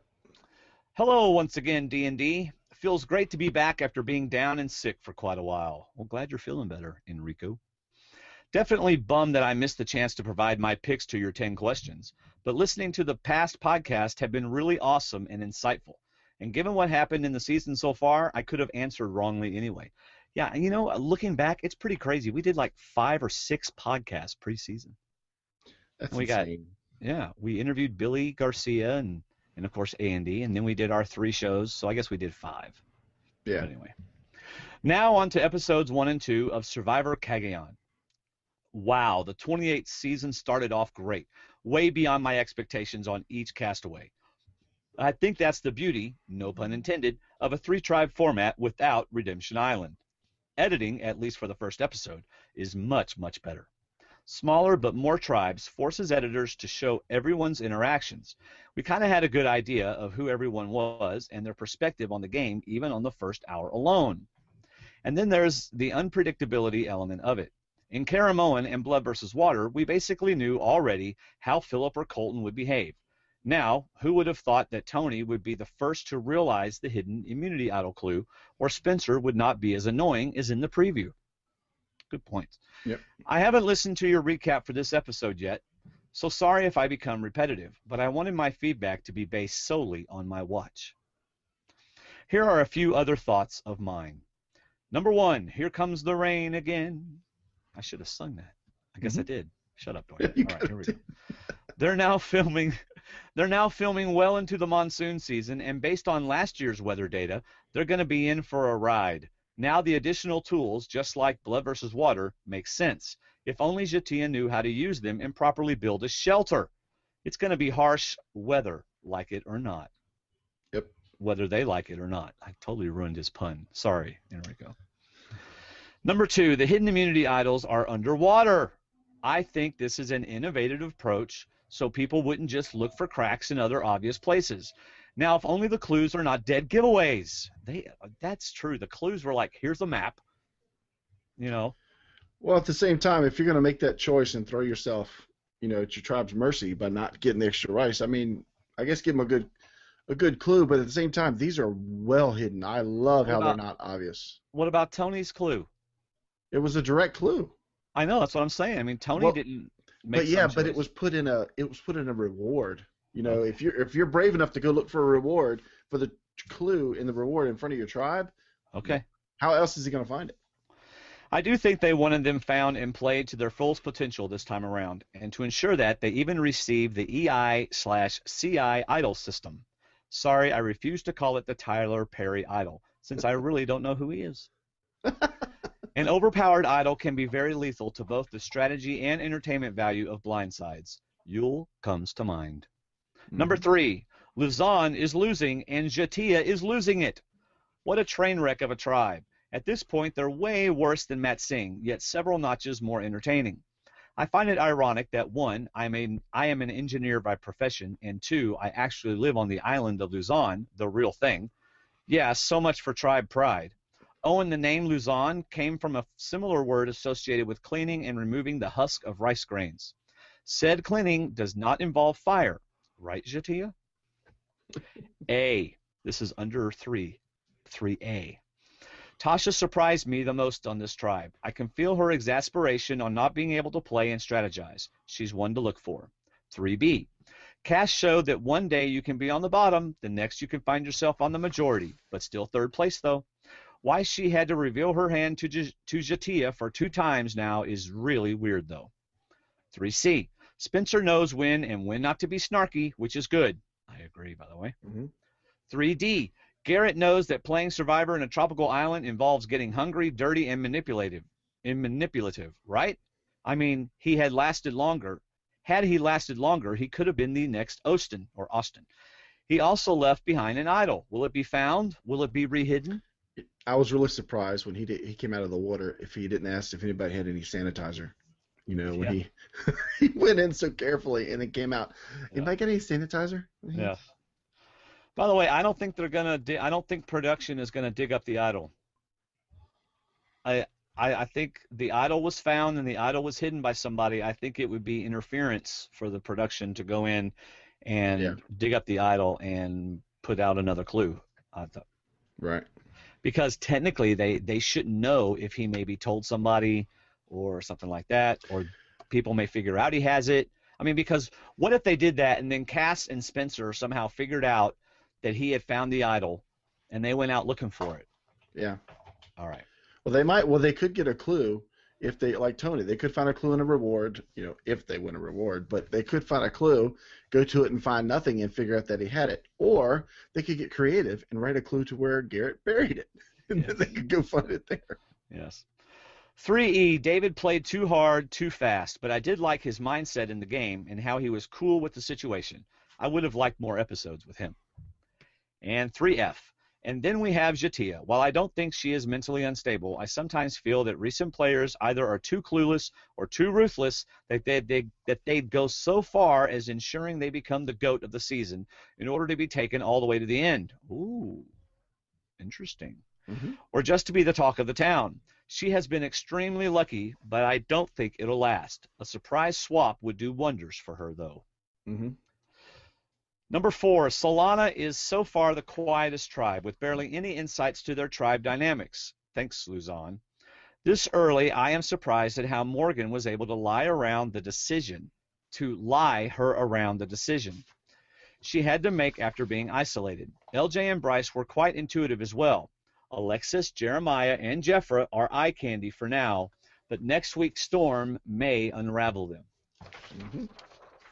Hello once again, D&D. Feels great to be back after being down and sick for quite a while. Well, glad you're feeling better, Enrico. Definitely bummed that I missed the chance to provide my picks to your 10 questions, but listening to the past podcasts have been really awesome and insightful. And given what happened in the season so far, I could have answered wrongly anyway. Yeah, you know, looking back, it's pretty crazy. We did like 5 or 6 podcasts preseason. That's we insane. We interviewed Billy Garcia and of course Andy, and then we did our 3 shows, so I guess we did 5. Yeah. But anyway. Now on to episodes 1 and 2 of Survivor Cagayan. Wow, the 28th season started off great, way beyond my expectations on each castaway. I think that's the beauty, no pun intended, of a 3-tribe format without Redemption Island. Editing, at least for the first episode, is much, much better. Smaller but more tribes forces editors to show everyone's interactions. We kind of had a good idea of who everyone was and their perspective on the game, even on the first hour alone. And then there's the unpredictability element of it. In Caramoan and Blood vs. Water, we basically knew already how Philip or Colton would behave. Now, who would have thought that Tony would be the first to realize the hidden immunity idol clue, or Spencer would not be as annoying as in the preview? Good point. Yep. I haven't listened to your recap for this episode yet, so sorry if I become repetitive, but I wanted my feedback to be based solely on my watch. Here are a few other thoughts of mine. Number 1, here comes the rain again. I should have sung that. I guess I did. Shut up, Dwayne. All right, here we go. They're now filming well into the monsoon season, and based on last year's weather data, they're going to be in for a ride. Now the additional tools, just like Blood vs. Water, make sense. If only Jatia knew how to use them and properly build a shelter. It's going to be harsh weather, like it or not. Yep. Whether they like it or not. I totally ruined his pun. Sorry, Enrico. Number 2, the hidden immunity idols are underwater. I think this is an innovative approach so people wouldn't just look for cracks in other obvious places. Now, if only the clues are not dead giveaways. That's true. The clues were like, here's a map, you know. Well, at the same time, if you're going to make that choice and throw yourself, at your tribe's mercy by not getting the extra rice, I mean, I guess give them a good clue, but at the same time, these are well hidden. I love how they're not obvious. What about Tony's clue? It was a direct clue. I know, that's what I'm saying. I mean, Tony didn't make but it was put in a reward. If you're brave enough to go look for a reward for the clue in the reward in front of your tribe, okay. How else is he going to find it? I do think they wanted them found and played to their fullest potential this time around, and to ensure that, they even received the EI/CI idol system. Sorry, I refuse to call it the Tyler Perry idol, since I really don't know who he is. An overpowered idol can be very lethal to both the strategy and entertainment value of blindsides. Yule comes to mind. Number 3, Luzon is losing and Jatia is losing it. What a train wreck of a tribe. At this point, they're way worse than Matt Singh, yet several notches more entertaining. I find it ironic that 1, I am an engineer by profession, and 2, I actually live on the island of Luzon, the real thing. Yeah, so much for tribe pride. Oh, and the name Luzon came from a similar word associated with cleaning and removing the husk of rice grains. Said cleaning does not involve fire, right, Jatia? A. This is under 3. 3A. Tasha surprised me the most on this tribe. I can feel her exasperation on not being able to play and strategize. She's one to look for. 3B. Cash showed that one day you can be on the bottom, the next you can find yourself on the majority, but still third place though. Why she had to reveal her hand to Jatia for 2 times now is really weird, though. 3C. Spencer knows when and when not to be snarky, which is good. I agree, by the way. 3D. Garrett knows that playing Survivor in a tropical island involves getting hungry, dirty, and manipulative, right? I mean, he had lasted longer. Had he lasted longer, he could have been the next Austin. He also left behind an idol. Will it be found? Will it be rehidden? I was really surprised when he came out of the water if he didn't ask if anybody had any sanitizer. When he went in so carefully and it came out. Anybody got any sanitizer? Yeah. By the way, I don't think I don't think production is gonna dig up the idol. I think the idol was found and the idol was hidden by somebody. I think it would be interference for the production to go in and dig up the idol and put out another clue. I thought. Right. Because technically they shouldn't know if he maybe told somebody or something like that, or people may figure out he has it. I mean, because what if they did that and then Cass and Spencer somehow figured out that he had found the idol and they went out looking for it? Yeah. All right. Well, they could get a clue if they, like Tony, they could find a clue and a reward, if they win a reward, but they could find a clue, go to it and find nothing and figure out that he had it. Or they could get creative and write a clue to where Garrett buried it, and then they could go find it there. Yes. 3E, David played too hard, too fast, but I did like his mindset in the game and how he was cool with the situation. I would have liked more episodes with him. And 3F, and then we have Jatia. While I don't think she is mentally unstable, I sometimes feel that recent players either are too clueless or too ruthless that they'd go so far as ensuring they become the GOAT of the season in order to be taken all the way to the end. Ooh, interesting. Mm-hmm. Or just to be the talk of the town. She has been extremely lucky, but I don't think it'll last. A surprise swap would do wonders for her, though. Mm-hmm. Number 4, Solana is so far the quietest tribe, with barely any insights to their tribe dynamics. Thanks, Luzon. This early, I am surprised at how Morgan was able to lie her around the decision. She had to make after being isolated. LJ and Bryce were quite intuitive as well. Alexis, Jeremiah, and Jeffra are eye candy for now, but next week's storm may unravel them. Mm-hmm.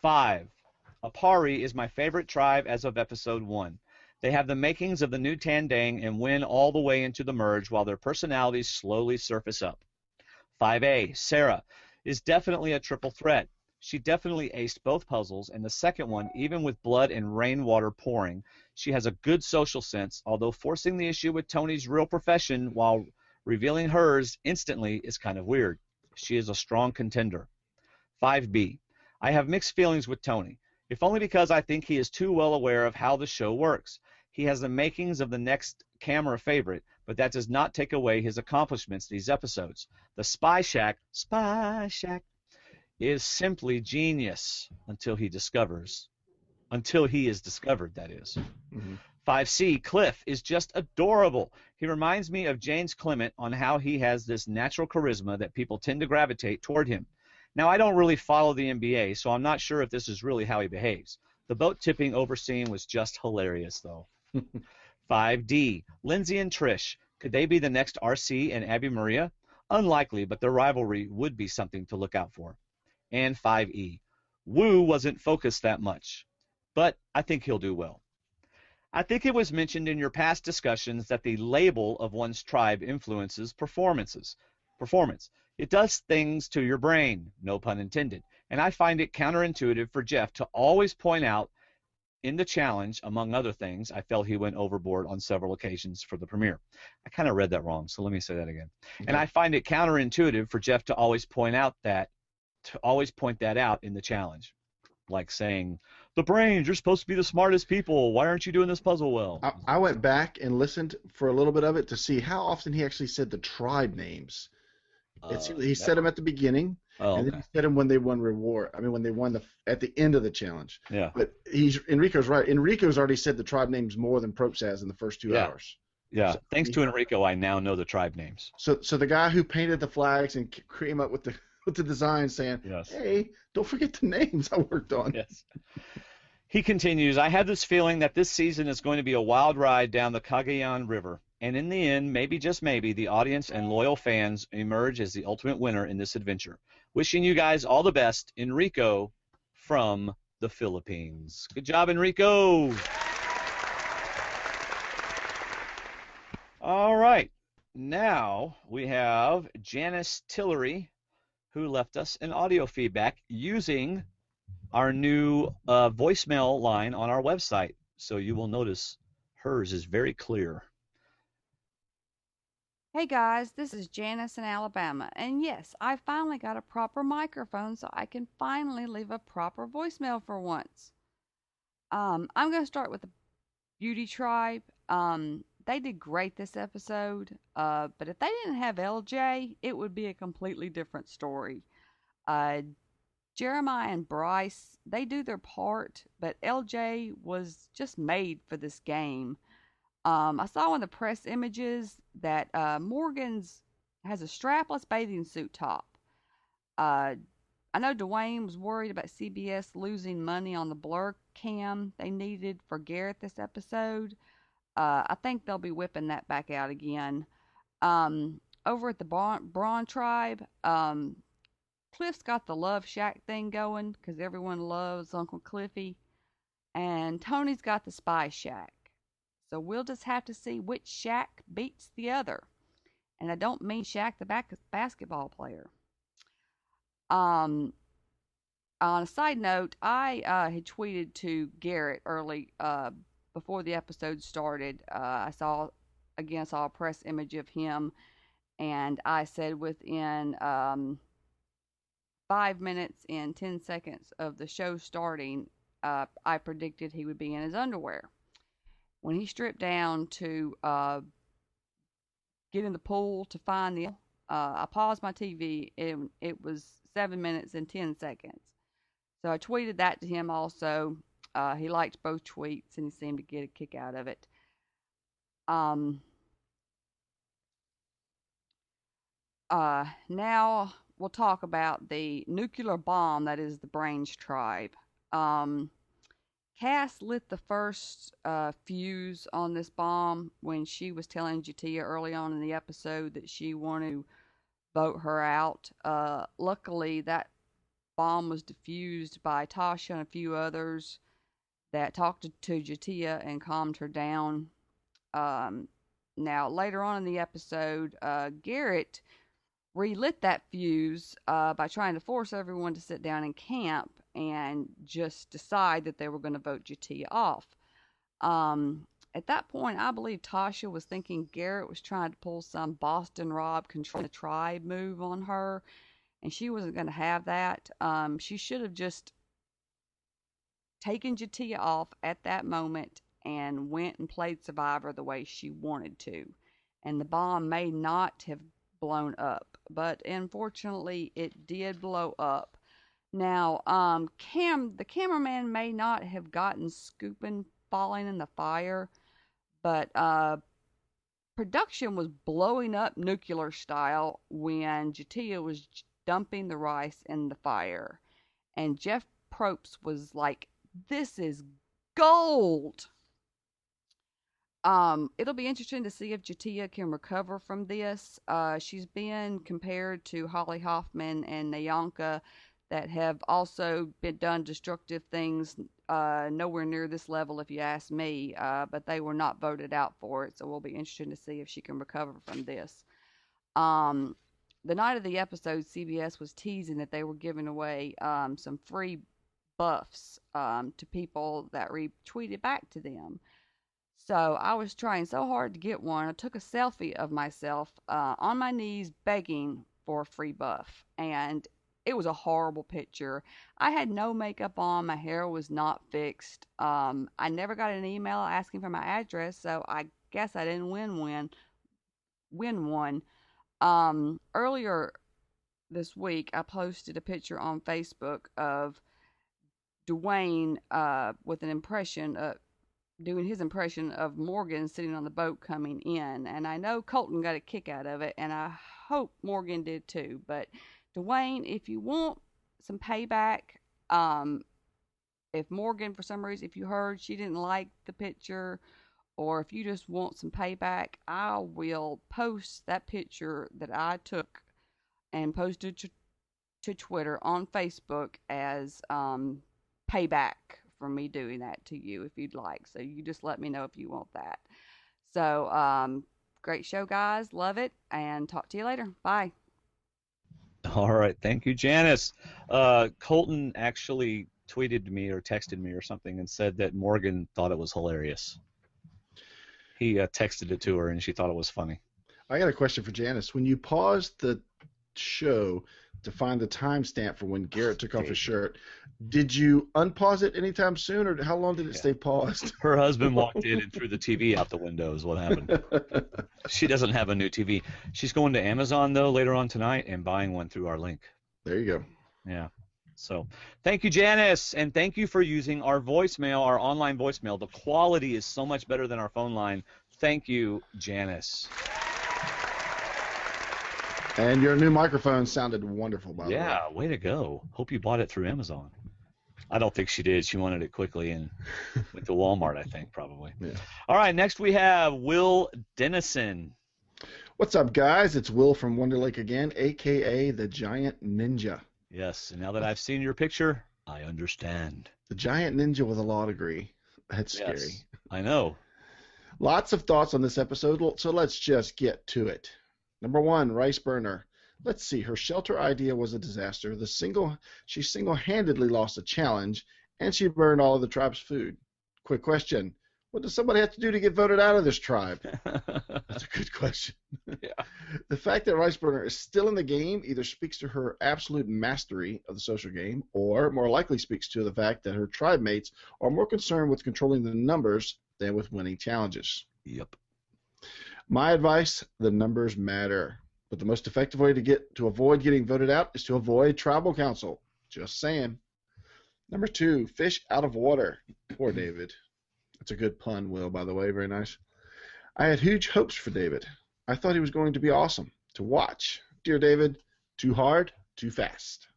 5. Apari is my favorite tribe as of episode 1. They have the makings of the new Tandang and win all the way into the merge while their personalities slowly surface up. 5A, Sarah, is definitely a triple threat. She definitely aced both puzzles, and the second one, even with blood and rainwater pouring, she has a good social sense, although forcing the issue with Tony's real profession while revealing hers instantly is kind of weird. She is a strong contender. 5B, I have mixed feelings with Tony, if only because I think he is too well aware of how the show works. He has the makings of the next camera favorite, but that does not take away his accomplishments these episodes. The Spy Shack, is simply genius until he is discovered, that is. Mm-hmm. 5C, Cliff, is just adorable. He reminds me of James Clement on how he has this natural charisma that people tend to gravitate toward him. Now, I don't really follow the NBA, so I'm not sure if this is really how he behaves. The boat tipping over scene was just hilarious, though. 5D, Lindsay and Trish. Could they be the next RC and Abby Maria? Unlikely, but their rivalry would be something to look out for. And 5E, Wu wasn't focused that much, but I think he'll do well. I think it was mentioned in your past discussions that the label of one's tribe influences performance. It does things to your brain, no pun intended, and I find it counterintuitive for Jeff to always point out in the challenge, among other things, I felt he went overboard on several occasions for the premiere. I kind of read that wrong, so let me say that again. Okay. And I find it counterintuitive for Jeff to always point that out in the challenge, like saying, the brains, you're supposed to be the smartest people. Why aren't you doing this puzzle well? I went back and listened for a little bit of it to see how often he actually said the tribe names. He said them at the beginning, and then he said them when they won when they won at the end of the challenge. Yeah. But Enrico's right. Enrico's already said the tribe names more than Probst has in the first 2 hours. Yeah. So thanks to Enrico, I now know the tribe names. So the guy who painted the flags and came up with the design saying, yes. Hey, don't forget the names I worked on. Yes. He continues, I have this feeling that this season is going to be a wild ride down the Cagayan River. And in the end, maybe just maybe, the audience and loyal fans emerge as the ultimate winner in this adventure. Wishing you guys all the best, Enrico from the Philippines. Good job, Enrico. All right. Now we have Janis Tillery, who left us an audio feedback using our new voicemail line on our website. So you will notice hers is very clear. Hey guys, this is Janis in Alabama, and yes, I finally got a proper microphone so I can finally leave a proper voicemail for once. I'm going to start with the Beauty Tribe. They did great this episode, but if they didn't have LJ, it would be a completely different story. Jeremiah and Bryce, they do their part, but LJ was just made for this game. I saw in the press images that Morgan's has a strapless bathing suit top. Uh, I know Dwaine was worried about CBS losing money on the blur cam they needed for Garrett this episode. I think they'll be whipping that back out again. Over at the Braun Tribe, Cliff's got the Love Shack thing going because everyone loves Uncle Cliffy. And Tony's got the Spy Shack. So we'll just have to see which Shack beats the other. And I don't mean Shack the basketball player. On a side note, I had tweeted to Garrett early before the episode started. I saw a press image of him, and I said within 5 minutes and 10 seconds of the show starting, I predicted he would be in his underwear. When he stripped down to get in the pool to find the, I paused my TV, and it was 7 minutes and 10 seconds. So I tweeted that to him also. He liked both tweets, and he seemed to get a kick out of it. Now we'll talk about the nuclear bomb that is the Brains Tribe. Cass lit the first fuse on this bomb when she was telling Jatia early on in the episode that she wanted to vote her out. Luckily, that bomb was defused by Tasha and a few others that talked to Jatia and calmed her down. Now, later on in the episode, Garrett relit that fuse by trying to force everyone to sit down in camp and just decide that they were going to vote Jatia off. At that point, I believe Tasha was thinking Garrett was trying to pull some Boston Rob control the tribe move on her, and she wasn't going to have that. She should have just taken Jatia off at that moment and went and played Survivor the way she wanted to. And the bomb may not have blown up, but unfortunately it did blow up. Now, the cameraman may not have gotten scooping falling in the fire, but production was blowing up nuclear style when Jatia was dumping the rice in the fire. And Jeff Probst was like, "This is gold." It'll be interesting to see if Jatia can recover from this. She's been compared to Holly Hoffman and Nayanka that have also been done destructive things, nowhere near this level if you ask me, but they were not voted out for it, so we'll be interested to see if she can recover from this. The night of the episode, CBS was teasing that they were giving away some free buffs to people that retweeted back to them. So I was trying so hard to get one. I took a selfie of myself on my knees begging for a free buff. And it was a horrible picture. I had no makeup on. My hair was not fixed. I never got an email asking for my address, so I guess I didn't win one. Earlier this week, I posted a picture on Facebook of Dwaine with an impression of doing his impression of Morgan sitting on the boat coming in. And I know Colton got a kick out of it, and I hope Morgan did too. But Dwaine, if you want some payback, if Morgan, for some reason, if you heard she didn't like the picture, or if you just want some payback, I will post that picture that I took and post it to Twitter on Facebook as payback for me doing that to you if you'd like. So you just let me know if you want that. So great show, guys. Love it, and talk to you later. Bye. All right. Thank you, Janis. Colton actually tweeted me or texted me or something and said that Morgan thought it was hilarious. He texted it to her, and she thought it was funny. I got a question for Janis. When you paused the show to find the timestamp for when Garrett took off his shirt, did you unpause it anytime soon, or how long did it stay paused? Her husband walked in and threw the TV out the window is what happened. She doesn't have a new TV. She's going to Amazon, though, later on tonight and buying one through our link. There you go. Yeah. So thank you, Janis, and thank you for using our voicemail, our online voicemail. The quality is so much better than our phone line. Thank you, Janis. And your new microphone sounded wonderful, by the way. Yeah, way to go. Hope you bought it through Amazon. I don't think she did. She wanted it quickly and went to Walmart, I think, probably. Yeah. All right, next we have Will Dennison. What's up, guys? It's Will from Wonder Lake again, a.k.a. the Giant Ninja. Yes, and now that I've seen your picture, I understand. The Giant Ninja with a law degree. That's Yes, scary. I know. Lots of thoughts on this episode, so let's just get to it. Number 1, Rice Burner. Let's see, her shelter idea was a disaster. She single-handedly lost a challenge, and she burned all of the tribe's food. Quick question. What does somebody have to do to get voted out of this tribe? That's a good question. Yeah. The fact that Rice Burner is still in the game either speaks to her absolute mastery of the social game, or more likely speaks to the fact that her tribe mates are more concerned with controlling the numbers than with winning challenges. Yep. My advice, the numbers matter. But the most effective way to avoid getting voted out is to avoid tribal council. Just saying. Number 2, fish out of water. Poor David. That's a good pun, Will, by the way. Very nice. I had huge hopes for David. I thought he was going to be awesome to watch. Dear David, too hard, too fast.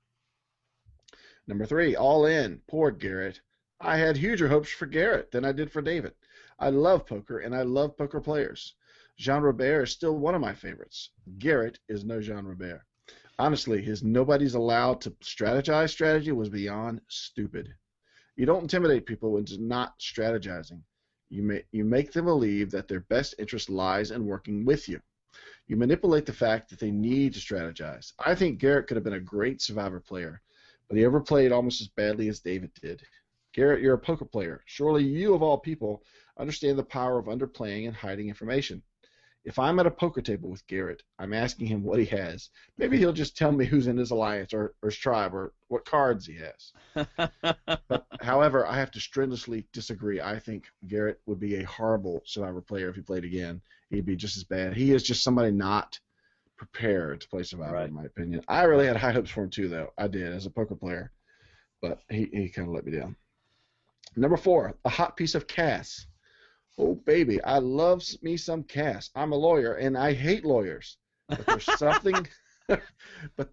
Number 3, all in. Poor Garrett. I had huger hopes for Garrett than I did for David. I love poker, and I love poker players. Jean Robert is still one of my favorites. Garrett is no Jean Robert. Honestly, his nobody's allowed to strategize strategy was beyond stupid. You don't intimidate people into not strategizing. You make them believe that their best interest lies in working with you. You manipulate the fact that they need to strategize. I think Garrett could have been a great Survivor player, but he overplayed almost as badly as David did. Garrett, you're a poker player. Surely you, of all people, understand the power of underplaying and hiding information. If I'm at a poker table with Garrett, I'm asking him what he has. Maybe he'll just tell me who's in his alliance or his tribe or what cards he has. But, however, I have to strenuously disagree. I think Garrett would be a horrible Survivor player if he played again. He'd be just as bad. He is just somebody not prepared to play Survivor, Right. in my opinion. I really had high hopes for him, too, though. I did, as a poker player. But he kind of let me down. Number 4, a hot piece of Cass. Oh, baby, I love me some Cass. I'm a lawyer, and I hate lawyers. But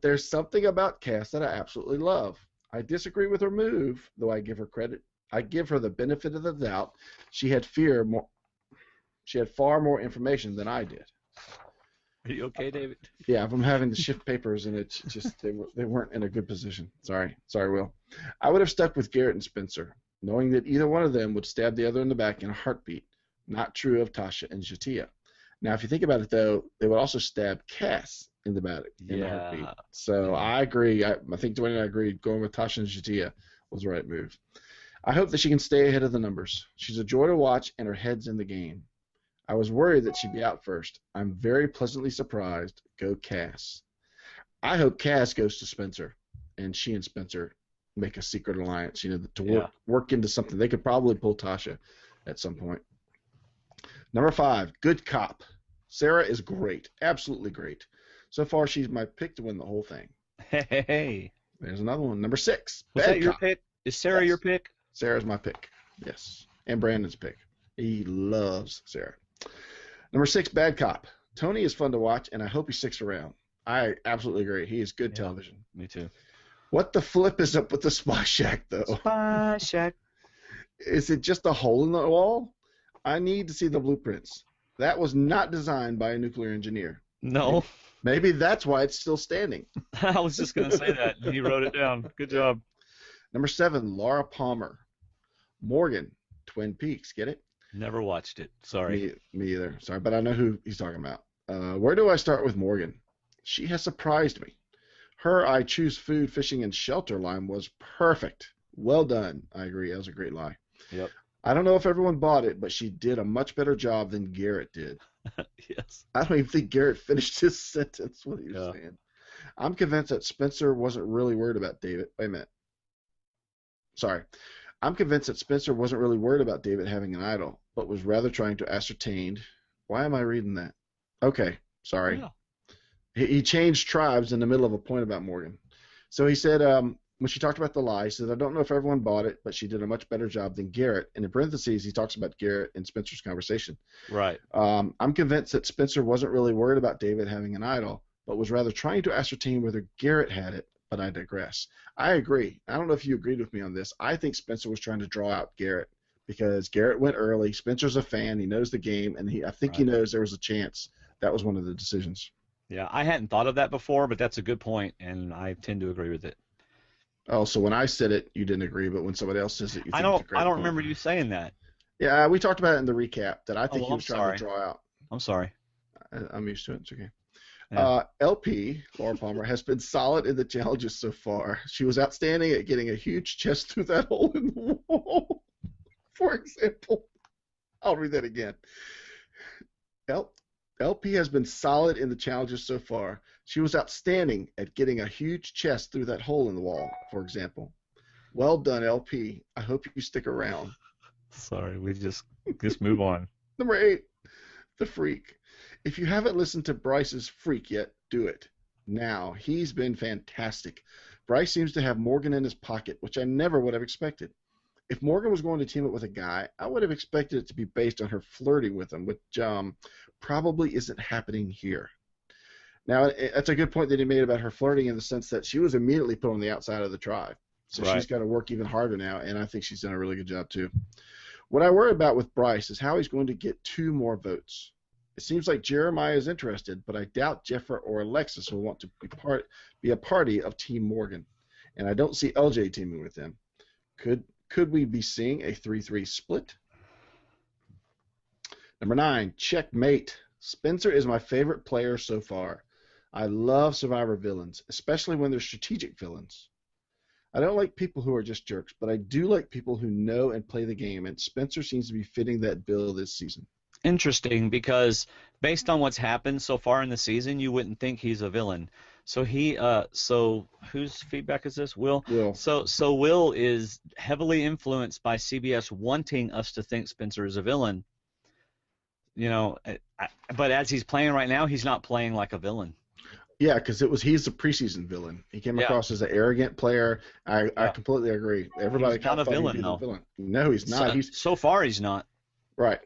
there's something about Cass that I absolutely love. I disagree with her move, though I give her credit. I give her the benefit of the doubt. She had far more information than I did. Are you okay, David? Yeah, I'm having to shift papers, and it's just they weren't in a good position. Sorry, Will. I would have stuck with Garrett and Spencer, knowing that either one of them would stab the other in the back in a heartbeat. Not true of Tasha and Shatia. Now, if you think about it, though, they would also stab Cass in the back in a heartbeat. So I agree. I think Dwaine and I agreed going with Tasha and Shatia was the right move. I hope that she can stay ahead of the numbers. She's a joy to watch, and her head's in the game. I was worried that she'd be out first. I'm very pleasantly surprised. Go Cass. I hope Cass goes to Spencer, and she and Spencer make a secret alliance, to work into something. They could probably pull Tasha at some point. Number 5, good cop. Sarah is great, absolutely great. So far, she's my pick to win the whole thing. Hey. There's another one. Number 6, Was bad that your cop. pick? Is Sarah your pick? Sarah's my pick, yes. And Brandon's pick. He loves Sarah. Number 6, bad cop. Tony is fun to watch, and I hope he sticks around. I absolutely agree. He is good television. Me too. What the flip is up with the Spy Shack, though? Spy Shack. Is it just a hole in the wall? I need to see the blueprints. That was not designed by a nuclear engineer. No. Maybe that's why it's still standing. I was just going to say that. He wrote it down. Good job. Number 7, Laura Palmer. Morgan, Twin Peaks. Get it? Never watched it. Sorry. Me either. Sorry, but I know who he's talking about. Where do I start with Morgan? She has surprised me. Her I choose food, fishing, and shelter line was perfect. Well done. I agree. That was a great lie. Yep. I don't know if everyone bought it, but she did a much better job than Garrett did. Yes. I don't even think Garrett finished his sentence, what he was saying. I'm convinced that Spencer wasn't really worried about David. Wait a minute. Sorry. I'm convinced that Spencer wasn't really worried about David having an idol, but was rather trying to ascertain. Why am I reading that? Okay. Sorry. Yeah. He changed tribes in the middle of a point about Morgan. So he said when she talked about the lie, she said, I don't know if everyone bought it, but she did a much better job than Garrett. And in parentheses, he talks about Garrett in Spencer's conversation. Right. I'm convinced that Spencer wasn't really worried about David having an idol, but was rather trying to ascertain whether Garrett had it, but I digress. I agree. I don't know if you agreed with me on this. I think Spencer was trying to draw out Garrett because Garrett went early. Spencer's a fan. He knows the game, and I think he knows there was a chance. That was one of the decisions. Yeah, I hadn't thought of that before, but that's a good point, and I tend to agree with it. Oh, so when I said it, you didn't agree, but when somebody else says it, you think it's a great I don't point. remember you saying that. Yeah, we talked about it in the recap that I think he was trying to draw out. I'm sorry. I'm used to it. It's okay. Yeah. LP, Laura Palmer, has been solid in the challenges so far. She was outstanding at getting a huge chest through that hole in the wall. For example, I'll read that again. LP has been solid in the challenges so far. She was outstanding at getting a huge chest through that hole in the wall, for example. Well done, LP. I hope you stick around. Sorry, we just move on. Number 8, The Freak. If you haven't listened to Bryce's Freak yet, do it. Now, he's been fantastic. Bryce seems to have Morgan in his pocket, which I never would have expected. If Morgan was going to team up with a guy, I would have expected it to be based on her flirting with him, which probably isn't happening here. Now, that's a good point that he made about her flirting in the sense that she was immediately put on the outside of the tribe. So she's got to work even harder now, and I think she's done a really good job too. What I worry about with Bryce is how he's going to get 2 more votes. It seems like Jeremiah is interested, but I doubt Jeffra or Alexis will want to be a party of Team Morgan, and I don't see LJ teaming with them. Could we be seeing a 3-3 split? Number 9, Checkmate. Spencer is my favorite player so far. I love Survivor villains, especially when they're strategic villains. I don't like people who are just jerks, but I do like people who know and play the game, and Spencer seems to be fitting that bill this season. Interesting, because based on what's happened so far in the season, you wouldn't think he's a villain. So so whose feedback is this? Will. So Will is heavily influenced by CBS wanting us to think Spencer is a villain. You know, but as he's playing right now, he's not playing like a villain. Yeah, because he's the preseason villain. He came across as an arrogant player. I completely agree. Everybody he's not a villain, though. No, he's not. So far, he's not. Right.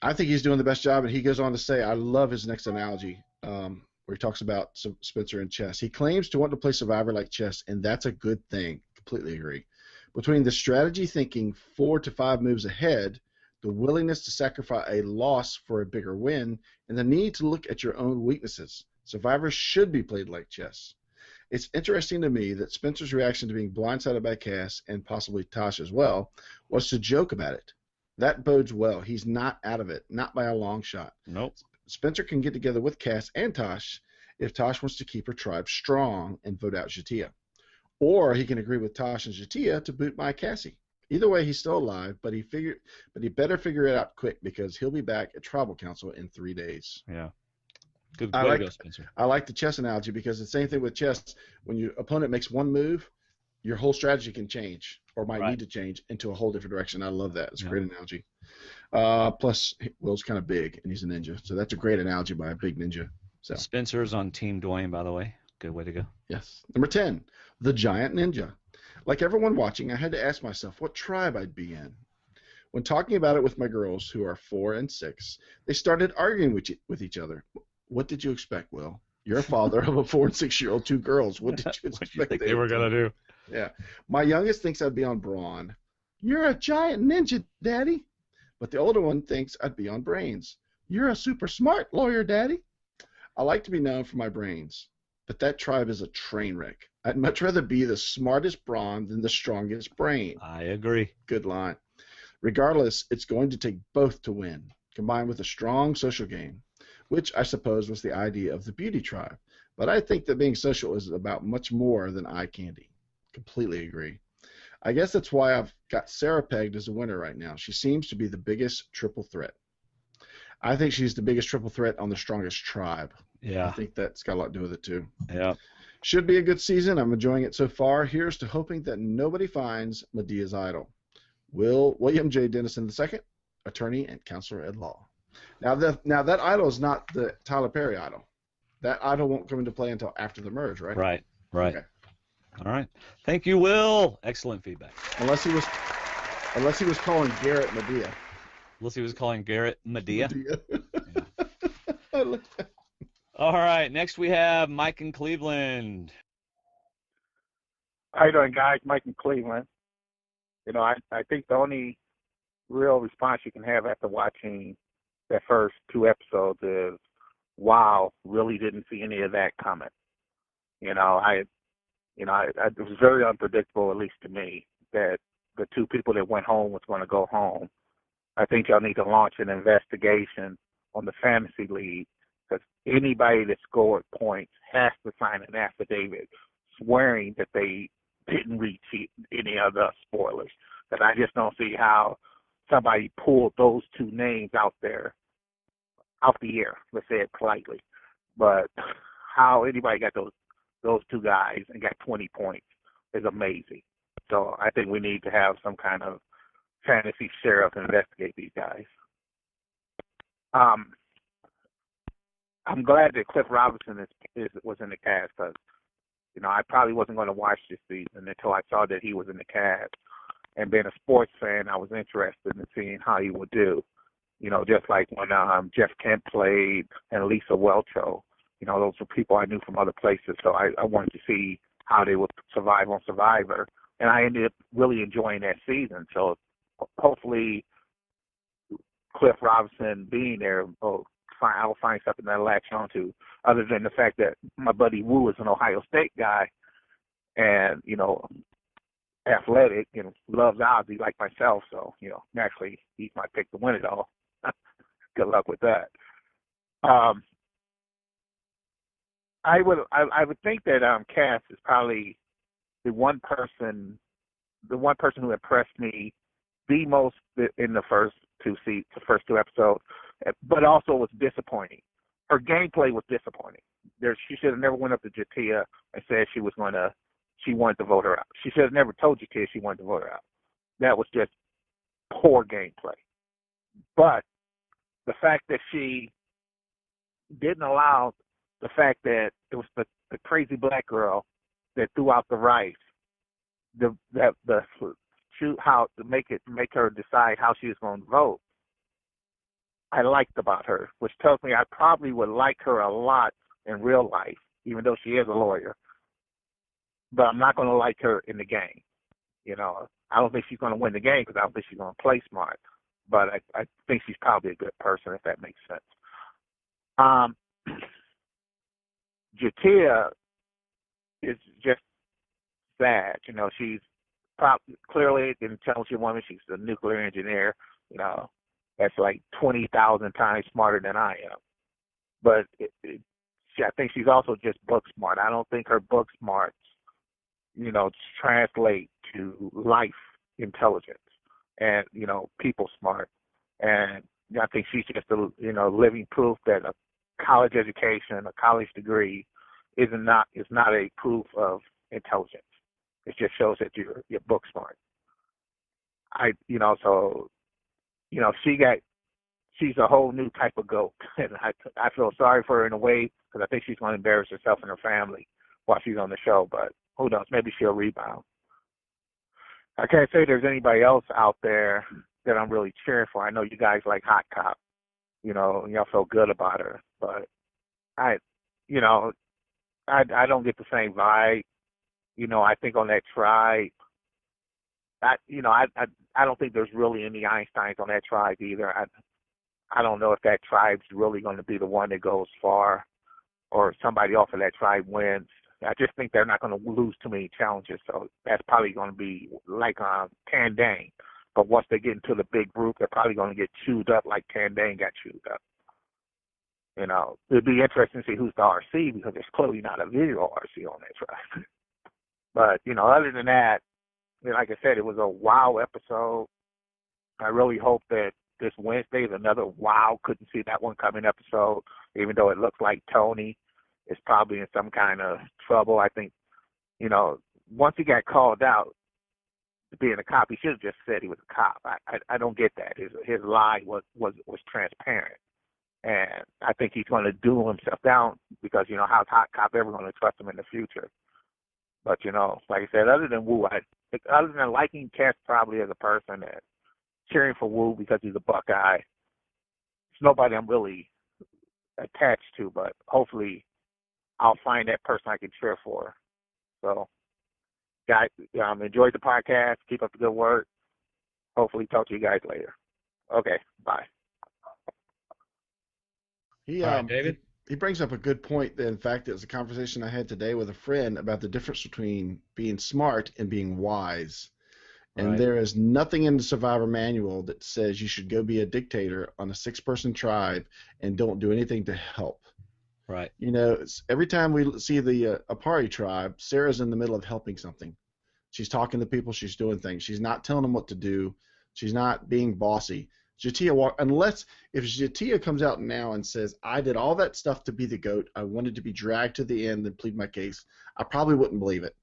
I think he's doing the best job, and he goes on to say, I love his next analogy, where he talks about Spencer and chess. He claims to want to play Survivor like chess, and that's a good thing. Completely agree. Between the strategy thinking 4 to 5 moves ahead, the willingness to sacrifice a loss for a bigger win, and the need to look at your own weaknesses, Survivor should be played like chess. It's interesting to me that Spencer's reaction to being blindsided by Cass, and possibly Tosh as well, was to joke about it. That bodes well. He's not out of it, not by a long shot. Nope. Spencer can get together with Cass and Tosh if Tosh wants to keep her tribe strong and vote out Jatia. Or he can agree with Tosh and Jatia to boot by Cassie. Either way, he's still alive, but he better figure it out quick because he'll be back at Tribal Council in 3 days. Yeah. Good way to go, Spencer. I like the chess analogy because the same thing with chess. When your opponent makes one move, your whole strategy can change or might need to change into a whole different direction. I love that. It's a great analogy. Plus, Will's kind of big, and he's a ninja. So that's a great analogy by a big ninja. So Spencer's on Team Dwaine, by the way. Good way to go. Yes. Number 10, the Giant Ninja. Like everyone watching, I had to ask myself what tribe I'd be in. When talking about it with my girls, who are 4 and 6, they started arguing with each other. What did you expect, Will? You're a father of a 4 and 6-year-old, 2 girls. What did you expect they were going to do? Yeah. My youngest thinks I'd be on Brawn. You're a giant ninja, Daddy. But the older one thinks I'd be on Brains. You're a super smart lawyer, Daddy. I like to be known for my brains, but that tribe is a train wreck. I'd much rather be the smartest brawn than the strongest brain. I agree. Good line. Regardless, it's going to take both to win, combined with a strong social game, which I suppose was the idea of the beauty tribe. But I think that being social is about much more than eye candy. Completely agree. I guess that's why I've got Sarah pegged as a winner right now. She seems to be the biggest triple threat. I think she's the biggest triple threat on the strongest tribe. Yeah. I think that's got a lot to do with it, too. Yeah. Should be a good season. I'm enjoying it so far. Here's to hoping that nobody finds Medea's idol. William J. Dennison II, attorney and counselor at law. Now that idol is not the Tyler Perry idol. That idol won't come into play until after the merge, right? Right. Okay. All right. Thank you, Will. Excellent feedback. Unless he was calling Garrett Medea. Unless he was calling Garrett Medea. Yeah. All right. Next we have Mike in Cleveland. How you doing, guys? Mike in Cleveland. I think the only real response you can have after watching the first 2 episodes is, wow, really didn't see any of that coming. It was very unpredictable, at least to me, that the 2 people that went home was going to go home. I think y'all need to launch an investigation on the fantasy league, because anybody that scored points has to sign an affidavit swearing that they didn't reach any of the spoilers. Because I just don't see how somebody pulled those 2 names out there, out the air, let's say it politely. But how anybody got those 2 guys and got 20 points is amazing. So I think we need to have some kind of fantasy sheriff investigate these guys. I'm glad that Cliff Robinson was in the cast, because I probably wasn't going to watch this season until I saw that he was in the cast. And being a sports fan, I was interested in seeing how he would do. Just like when Jeff Kent played and Lisa Welcho. Those were people I knew from other places, so I wanted to see how they would survive on Survivor. And I ended up really enjoying that season. So hopefully Cliff Robinson being there, I'll find something that I'll latch on to, other than the fact that my buddy Wu is an Ohio State guy and, athletic and loves Ozzy like myself. So, naturally, he's my pick to win it all. Good luck with that. I would think that Cass is probably the one person who impressed me the most in the first 2 episodes, but also was disappointing. Her gameplay was disappointing. She should have never went up to Jatia and said she wanted to vote her out. She should have never told Jatia she wanted to vote her out. That was just poor gameplay. But the fact that she didn't allow the fact that it was the crazy black girl that threw out the rice, how to make her decide how she was going to vote, I liked about her, which tells me I probably would like her a lot in real life, even though she is a lawyer. But I'm not going to like her in the game. I don't think she's going to win the game because I don't think she's going to play smart. But I think she's probably a good person, if that makes sense. Jatia is just sad. She's clearly an intelligent woman. She's a nuclear engineer. That's like 20,000 times smarter than I am. But I think she's also just book smart. I don't think her book smarts, translate to life intelligence and, people smart. And I think she's just a living proof that a college education, a college degree is not a proof of intelligence. It just shows that you're book smart. She's a whole new type of goat, and I feel sorry for her in a way because I think she's going to embarrass herself and her family while she's on the show. But who knows? Maybe she'll rebound. I can't say there's anybody else out there that I'm really cheering for. I know you guys like Hot Cop, y'all feel good about her, but I don't get the same vibe. I think on that tribe, I don't think there's really any Einsteins on that tribe either. I don't know if that tribe's really going to be the one that goes far or somebody off of that tribe wins. I just think they're not going to lose too many challenges, so that's probably going to be like Tandang. But once they get into the big group, they're probably going to get chewed up like Tandang got chewed up. It'd be interesting to see who's the RC because there's clearly not a video RC on that tribe. But, other than that, like I said, it was a wow episode. I really hope that this Wednesday is another wow, couldn't see that one coming episode, even though it looks like Tony is probably in some kind of trouble. I think, once he got called out to being a cop, he should have just said he was a cop. I don't get that. His lie was transparent. And I think he's going to duel himself down because, how's Hot Cop ever going to trust him in the future? But, like I said, other than Wu, other than liking Cass probably as a person and cheering for Wu because he's a Buckeye, it's nobody I'm really attached to, but hopefully I'll find that person I can cheer for. So, guys, enjoyed the podcast. Keep up the good work. Hopefully talk to you guys later. Okay, bye. David? He brings up a good point. In fact, it was a conversation I had today with a friend about the difference between being smart and being wise. And there is nothing in the Survivor manual that says you should go be a dictator on a 6-person tribe and don't do anything to help. Right. Every time we see the Apari tribe, Sarah's in the middle of helping something. She's talking to people. She's doing things. She's not telling them what to do. She's not being bossy. Unless if Jatia comes out now and says, I did all that stuff to be the GOAT, I wanted to be dragged to the end and plead my case, I probably wouldn't believe it.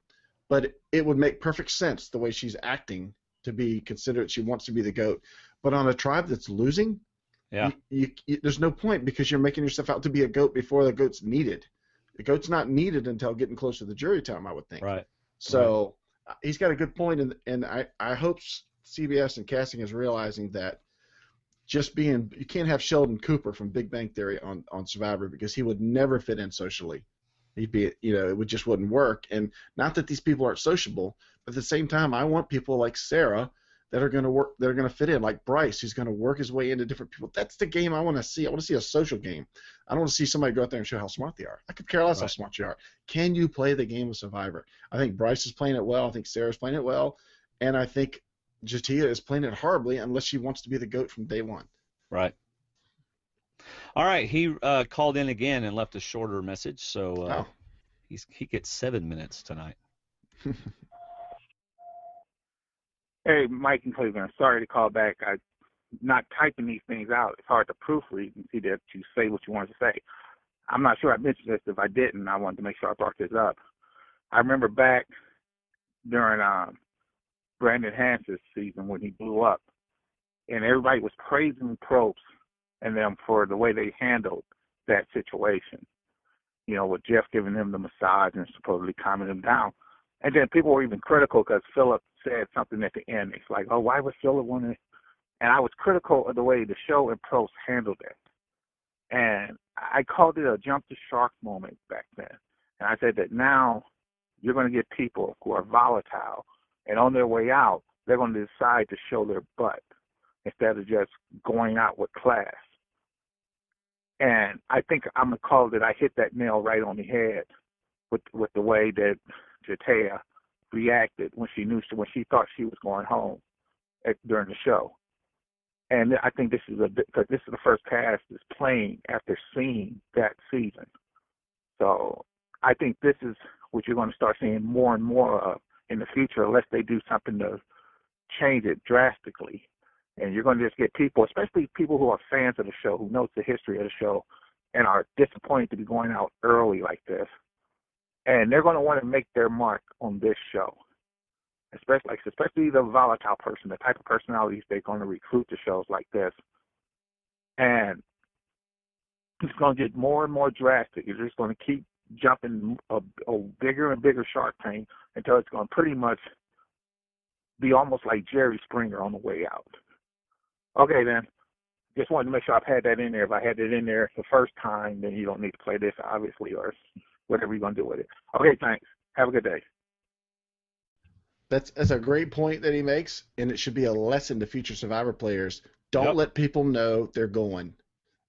But it would make perfect sense the way she's acting to be considered she wants to be the GOAT. But on a tribe that's losing, there's no point because you're making yourself out to be a GOAT before the GOAT's needed. The GOAT's not needed until getting close to the jury time, I would think. Right. So he's got a good point, and I hope CBS and casting is realizing that you can't have Sheldon Cooper from Big Bang Theory on Survivor because he would never fit in socially. He'd be, it just wouldn't work. And not that these people aren't sociable, but at the same time, I want people like Sarah that are going to work, that are going to fit in, like Bryce, who's going to work his way into different people. That's the game I want to see. I want to see a social game. I don't want to see somebody go out there and show how smart they are. I could care less how smart you are. Can you play the game of Survivor? I think Bryce is playing it well. I think Sarah's playing it well. And I think Jatia is playing it horribly unless she wants to be the GOAT from day one. Right. All right. He called in again and left a shorter message, so he gets 7 minutes tonight. Hey, Mike in Cleveland. Sorry to call back. I'm not typing these things out. It's hard to proofread and see that you say what you want to say. I'm not sure I mentioned this. If I didn't, I wanted to make sure I brought this up. I remember back during Brandon Hans's season when he blew up, and everybody was praising Probst and them for the way they handled that situation. With Jeff giving him the massage and supposedly calming him down. And then people were even critical because Philip said something at the end. It's like, oh, why was Philip wanting? And I was critical of the way the show and Probst handled it. And I called it a jump the shark moment back then. And I said that now you're going to get people who are volatile, and on their way out, they're going to decide to show their butt instead of just going out with class. And I think I'm going to call it I hit that nail right on the head with the way that Jatia reacted when she thought she was going home during the show. And I think this is because this is the first cast that's playing after seeing that season. So I think this is what you're going to start seeing more and more of in the future, unless they do something to change it drastically. And you're going to just get people, especially people who are fans of the show, who knows the history of the show, and are disappointed to be going out early like this. And they're going to want to make their mark on this show, especially the volatile person, the type of personalities they're going to recruit to shows like this. And it's going to get more and more drastic. You're just going to keep jumping a bigger and bigger shark tank until it's going to pretty much be almost like Jerry Springer on the way out. Okay, then. Just wanted to make sure I've had that in there. If I had it in there the first time, then you don't need to play this, obviously, or whatever you're going to do with it. Okay, thanks. Have a good day. That's a great point that he makes, and it should be a lesson to future Survivor players. Don't let people know they're going.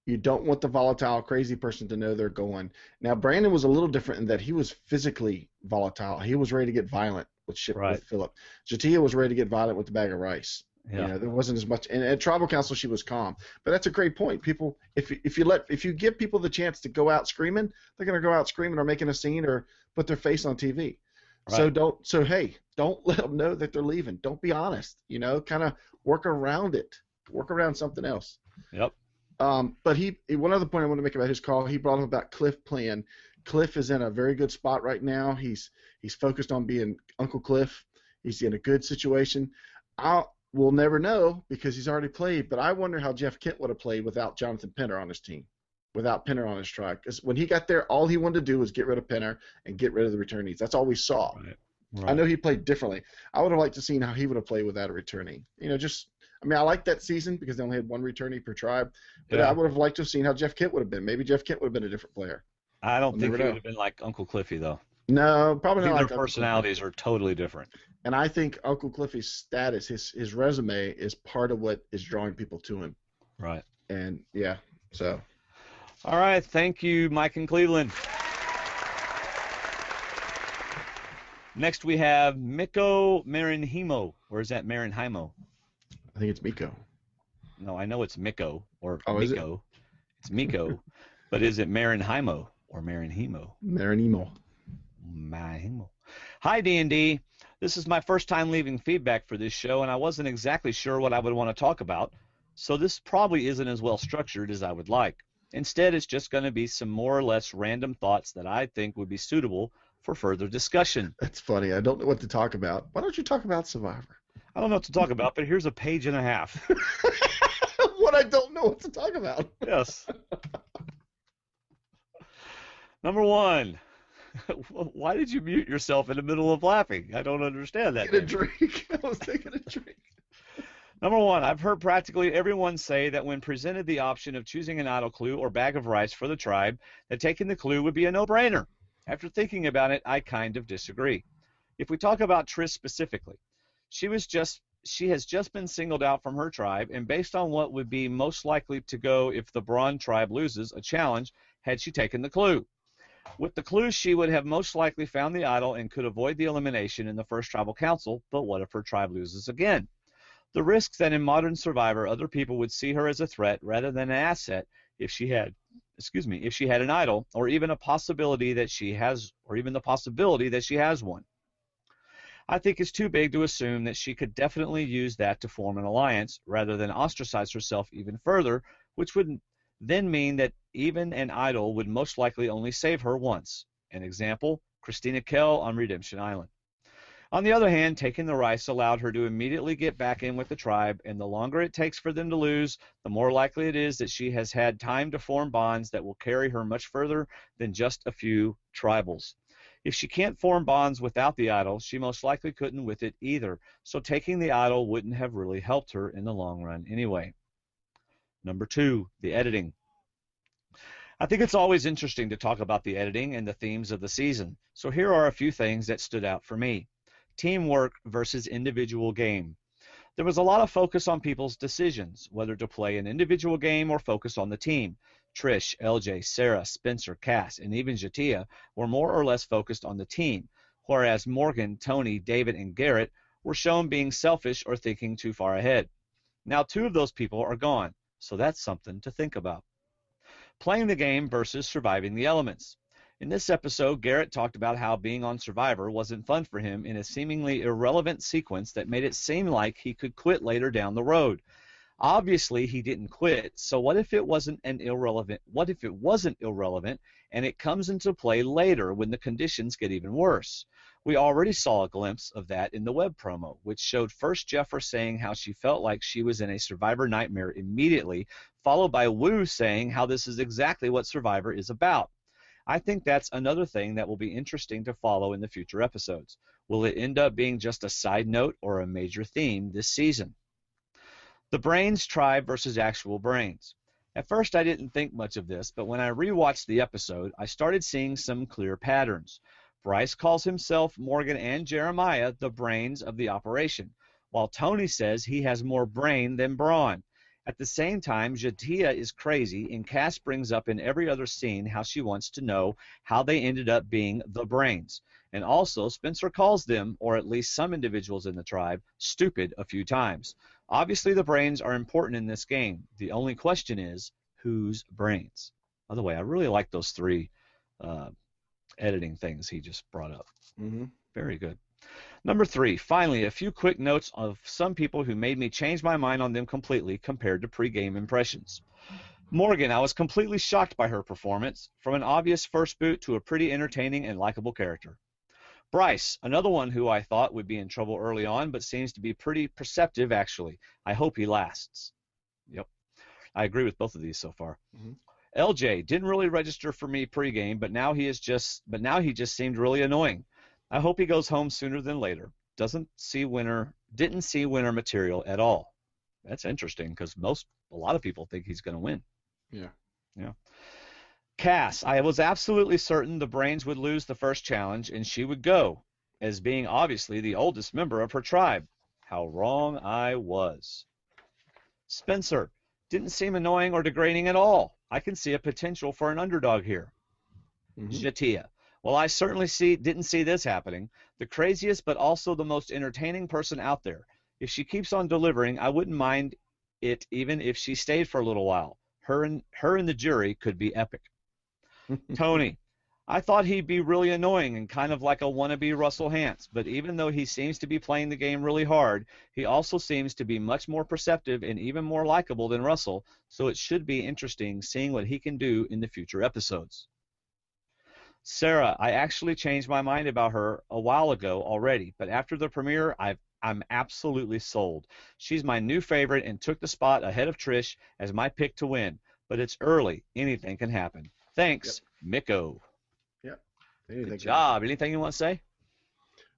You don't want the volatile, crazy person to know they're going. Now, Brandon was a little different in that he was physically volatile. He was ready to get violent with Philip. Jatia was ready to get violent with the bag of rice. Yeah. There wasn't as much. And at Tribal Council, she was calm. But that's a great point. People, if you give people the chance to go out screaming, they're going to go out screaming or making a scene or put their face on TV. Right. So hey, don't let them know that they're leaving. Don't be honest. Kind of work around it. Work around something else. Yep. But one other point I want to make about his call, he brought up about Cliff playing. Cliff is in a very good spot right now. He's focused on being Uncle Cliff. He's in a good situation. We'll never know because he's already played, but I wonder how Jeff Kent would have played without Jonathan Penner on his team, without Penner on his tribe. Because when he got there, all he wanted to do was get rid of Penner and get rid of the returnees. That's all we saw. Right. Right. I know he played differently. I would have liked to seen how he would have played without a returning. I like that season because they only had one returnee per tribe, but Yeah. I would have liked to have seen how Jeff Kent would have been. Maybe Jeff Kent would have been a different player. I don't We'll think never he know. would have been like Uncle Cliffy, though. No, I probably think not their like Uncle personalities Cliffy. are totally different. And I think Uncle Cliffy's status, his resume, is part of what is drawing people to him. Right. And yeah, so. All right. Thank you, Mike in Cleveland. Next we have Mikko Merrenheimo. Or is that Merrenheimo? I think it's Mikko. No, I know it's Mikko or Is it? Mikko. It's Mikko. But is it Merrenheimo or Merrenheimo? Merrenheimo. Merrenheimo. Hi, D&D. This is my first time leaving feedback for this show, and I wasn't exactly sure what I would want to talk about, so this probably isn't as well structured as I would like. Instead, it's just going to be some more or less random thoughts that I think would be suitable for further discussion. That's funny. I don't know what to talk about. Why don't you talk about Survivor? I don't know what to talk about, but here's a page and a half. What I don't know what to talk about. Yes. Number 1. Why did you mute yourself in the middle of laughing? I don't understand that. Get a drink. I was taking a drink. Number 1, I've heard practically everyone say that when presented the option of choosing an idol clue or bag of rice for the tribe, that taking the clue would be a no-brainer. After thinking about it, I kind of disagree. If we talk about Trish specifically, she has just been singled out from her tribe, and based on what would be most likely to go if the Braun tribe loses a challenge, had she taken the clue. With the clue, she would have most likely found the idol and could avoid the elimination in the first tribal council, but what if her tribe loses again? The risk that in modern Survivor other people would see her as a threat rather than an asset if she had an idol, or even the possibility that she has one. I think it's too big to assume that she could definitely use that to form an alliance rather than ostracize herself even further, which would then mean that even an idol would most likely only save her once. An example, Christina Kell on Redemption Island. On the other hand, taking the rice allowed her to immediately get back in with the tribe, and the longer it takes for them to lose, the more likely it is that she has had time to form bonds that will carry her much further than just a few tribals. If she can't form bonds without the idol, she most likely couldn't with it either, so taking the idol wouldn't have really helped her in the long run anyway. Number 2, the editing. I think it's always interesting to talk about the editing and the themes of the season, so here are a few things that stood out for me. Teamwork versus individual game. There was a lot of focus on people's decisions, whether to play an individual game or focus on the team. Trish, LJ, Sarah, Spencer, Cass, and even Jatia were more or less focused on the team, whereas Morgan, Tony, David, and Garrett were shown being selfish or thinking too far ahead. Now 2 of those people are gone, so that's something to think about. Playing the game versus surviving the elements. In this episode, Garrett talked about how being on Survivor wasn't fun for him in a seemingly irrelevant sequence that made it seem like he could quit later down the road. Obviously, he didn't quit, so what if it wasn't irrelevant and it comes into play later when the conditions get even worse? We already saw a glimpse of that in the web promo, which showed first Jeffra saying how she felt like she was in a Survivor nightmare immediately, followed by Wu saying how this is exactly what Survivor is about. I think that's another thing that will be interesting to follow in the future episodes. Will it end up being just a side note or a major theme this season? The Brains tribe versus actual brains. At first I didn't think much of this, but when I rewatched the episode, I started seeing some clear patterns. Bryce calls himself, Morgan, and Jeremiah the brains of the operation, while Tony says he has more brain than brawn. At the same time, Jatia is crazy, and Cass brings up in every other scene how she wants to know how they ended up being the brains. And also, Spencer calls them, or at least some individuals in the tribe, stupid a few times. Obviously, the brains are important in this game. The only question is, whose brains? By the way, I really like those 3 editing things he just brought up. Mm-hmm. Very good. Number 3, finally, a few quick notes of some people who made me change my mind on them completely compared to pre-game impressions. Morgan, I was completely shocked by her performance, from an obvious first boot to a pretty entertaining and likable character. Bryce, another one who I thought would be in trouble early on, but seems to be pretty perceptive, actually. I hope he lasts. Yep. I agree with both of these so far. Mm-hmm. LJ didn't really register for me pregame, but now he just seemed really annoying. I hope he goes home sooner than later. Didn't see winner material at all. That's interesting because a lot of people think he's going to win. Yeah. Yeah. Cass, I was absolutely certain the Brains would lose the first challenge and she would go, as being obviously the oldest member of her tribe. How wrong I was. Spencer, didn't seem annoying or degrading at all. I can see a potential for an underdog here. Jatia, well, I certainly didn't see this happening. The craziest but also the most entertaining person out there. If she keeps on delivering, I wouldn't mind it even if she stayed for a little while. Her and the jury could be epic. Tony, I thought he'd be really annoying and kind of like a wannabe Russell Hantz, but even though he seems to be playing the game really hard, he also seems to be much more perceptive and even more likable than Russell, so it should be interesting seeing what he can do in the future episodes. Sarah, I actually changed my mind about her a while ago already, but after the premiere, I'm absolutely sold. She's my new favorite and took the spot ahead of Trish as my pick to win, but it's early. Anything can happen. Thanks, Mikko. Yep. Good job. Anything you want to say?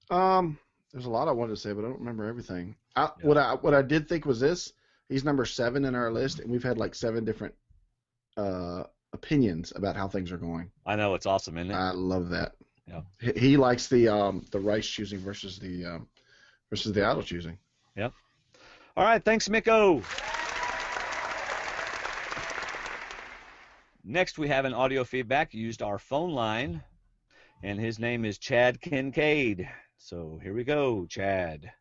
There's a lot I wanted to say, but I don't remember everything. What I did think was this. He's number 7 in our list, and we've had like 7 different opinions about how things are going. I know, it's awesome, isn't it? I love that. Yeah. He likes the rice choosing versus the idol choosing. Yep. All right, thanks, Mikko. Next, we have an audio feedback. Used our phone line, and his name is Chad Kincaid. So here we go, Chad.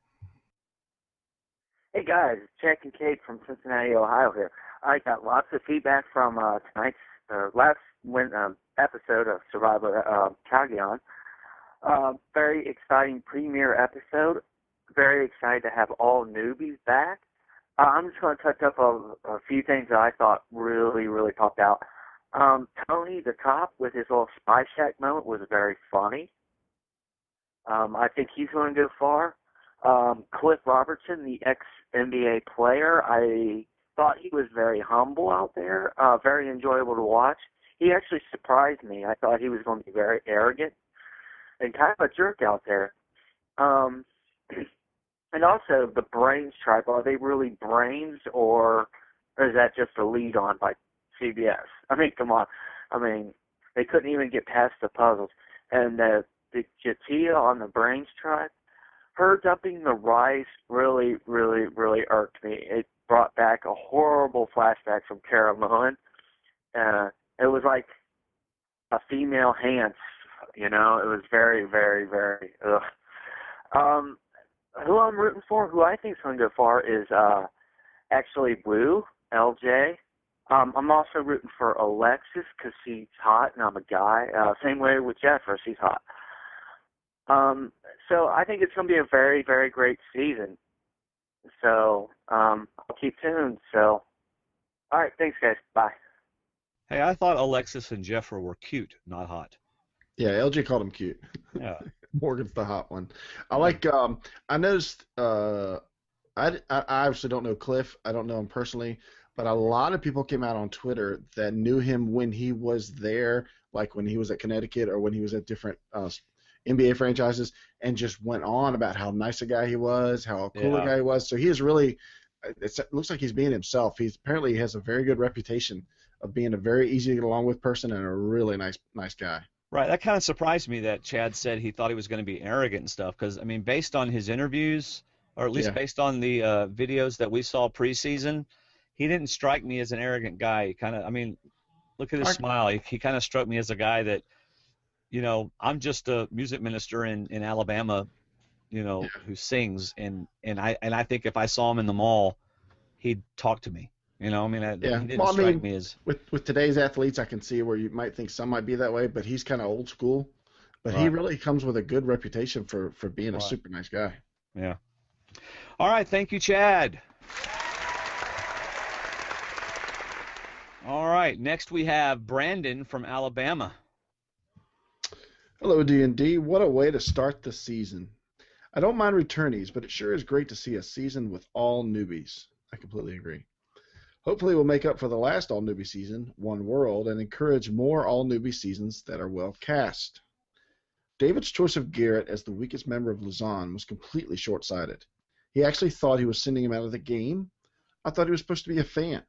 Hey guys, it's Chad Kincaid from Cincinnati, Ohio here. I got lots of feedback from tonight's last episode of Survivor Cagayan. Very exciting premiere episode. Very excited to have all newbies back. I'm just going to touch up a few things that I thought really, really popped out. Tony the Cop with his little Spy Shack moment was very funny. I think he's going to go far. Cliff Robertson, the ex-NBA player, I thought he was very humble out there, very enjoyable to watch. He actually surprised me. I thought he was going to be very arrogant and kind of a jerk out there. And also the Brains tribe, are they really Brains or is that just a lead on by CBS? I mean, come on. I mean, they couldn't even get past the puzzles. And the Jatia on the Brains tribe, her dumping the rice really, really, really irked me. It brought back a horrible flashback from Cara Moen. It was like a female Hantz, you know. It was very, very, very, ugh. Who I'm rooting for, who I think is going to go far, is actually Woo, LJ. I'm also rooting for Alexis because she's hot and I'm a guy. Same way with Jennifer, she's hot. So I think it's going to be a very, very great season. So I'll keep tuned. So, all right, thanks, guys. Bye. Hey, I thought Alexis and Jeffra were cute, not hot. Yeah, LJ called him cute. Yeah. Morgan's the hot one. I like. I noticed. I obviously don't know Cliff. I don't know him personally, but a lot of people came out on Twitter that knew him when he was there, like when he was at Connecticut or when he was at different NBA franchises, and just went on about how nice a guy he was, how cool a guy he was. So he is really. It looks like he's being himself. He has a very good reputation of being a very easy to get along with person and a really nice guy. Right. That kind of surprised me that Chad said he thought he was going to be arrogant and stuff because, I mean, based on his interviews, or at least based on the videos that we saw preseason, he didn't strike me as an arrogant guy. He kind of, I mean, look at his smile. He kind of struck me as a guy that, you know, I'm just a music minister in Alabama, you know, who sings, and I think if I saw him in the mall, he'd talk to me. You know, I mean, he didn't strike me as... With today's athletes, I can see where you might think some might be that way, but he's kind of old school. But he really comes with a good reputation for being a super nice guy. Yeah. All right, thank you, Chad. All right, next we have Brandon from Alabama. Hello, D&D. What a way to start the season. I don't mind returnees, but it sure is great to see a season with all newbies. I completely agree. Hopefully we'll make up for the last all-newbie season, One World, and encourage more all-newbie seasons that are well cast. David's choice of Garrett as the weakest member of Luzon was completely short-sighted. He actually thought he was sending him out of the game. I thought he was supposed to be a fan.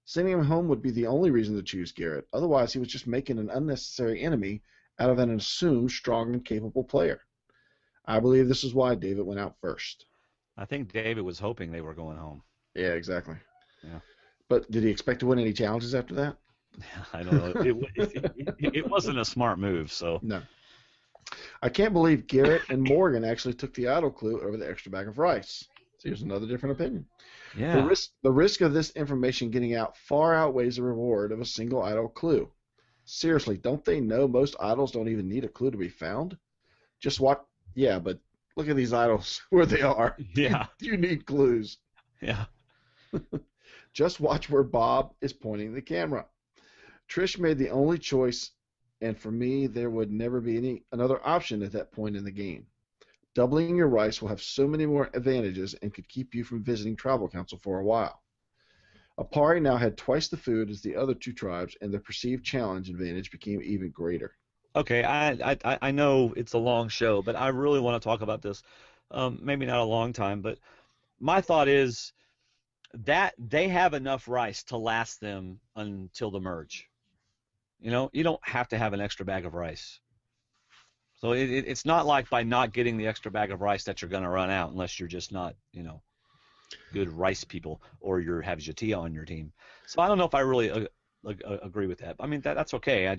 Sending him home would be the only reason to choose Garrett. Otherwise, he was just making an unnecessary enemy out of an assumed strong and capable player. I believe this is why David went out first. I think David was hoping they were going home. Yeah, exactly. Yeah. But did he expect to win any challenges after that? I don't know. It wasn't a smart move, so. No. I can't believe Garrett and Morgan actually took the idol clue over the extra bag of rice. So here's another different opinion. Yeah. The risk of this information getting out far outweighs the reward of a single idol clue. Seriously, don't they know most idols don't even need a clue to be found? Just watch. Yeah, but look at these idols where they are. Yeah. You need clues. Yeah. Just watch where Bob is pointing the camera. Trish made the only choice, and for me, there would never be another option at that point in the game. Doubling your rice will have so many more advantages and could keep you from visiting tribal council for a while. Apari now had twice the food as the other two tribes, and the perceived challenge advantage became even greater. Okay, I know it's a long show, but I really want to talk about this. Maybe not a long time, but my thought is that they have enough rice to last them until the merge. You know, you don't have to have an extra bag of rice. So it's not like by not getting the extra bag of rice that you're going to run out unless you're just not, you know, good rice people or you have Jatia on your team. So I don't know if I really agree with that. I mean, that's okay.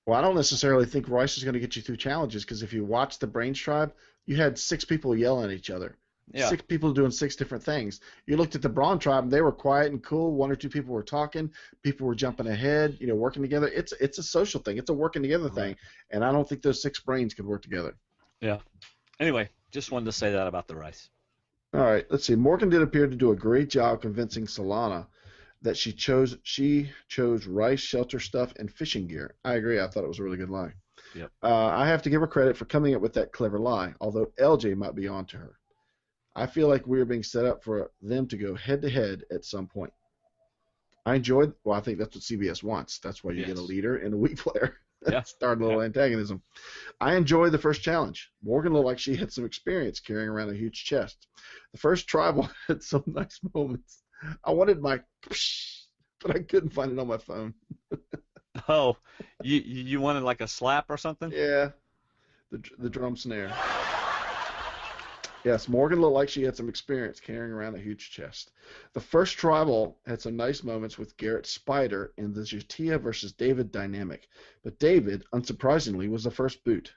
Well, I don't necessarily think rice is going to get you through challenges because if you watch the Brains Tribe, you had 6 people yelling at each other. Yeah. 6 people doing 6 different things. You looked at the Brawn Tribe, and they were quiet and cool. 1 or 2 people were talking. People were jumping ahead, you know, working together. It's a social thing. It's a working together thing. And I don't think those 6 brains could work together. Yeah. Anyway, just wanted to say that about the rice. All right, let's see. Morgan did appear to do a great job convincing Solana that she chose rice, shelter stuff, and fishing gear. I agree. I thought it was a really good lie. Yep. I have to give her credit for coming up with that clever lie, although LJ might be on to her. I feel like we are being set up for them to go head-to-head at some point. I think that's what CBS wants. That's why you get a leader and a weak player. Yeah. Start a little antagonism. I enjoyed the first challenge. Morgan looked like she had some experience carrying around a huge chest. The first tribal had some nice moments. I wanted my but I couldn't find it on my phone. Oh, you wanted like a slap or something? Yeah, the drum snare. Yes, Morgan looked like she had some experience carrying around a huge chest. The first tribal had some nice moments with Garrett Spider in the Jatia versus David dynamic, but David, unsurprisingly, was the first boot.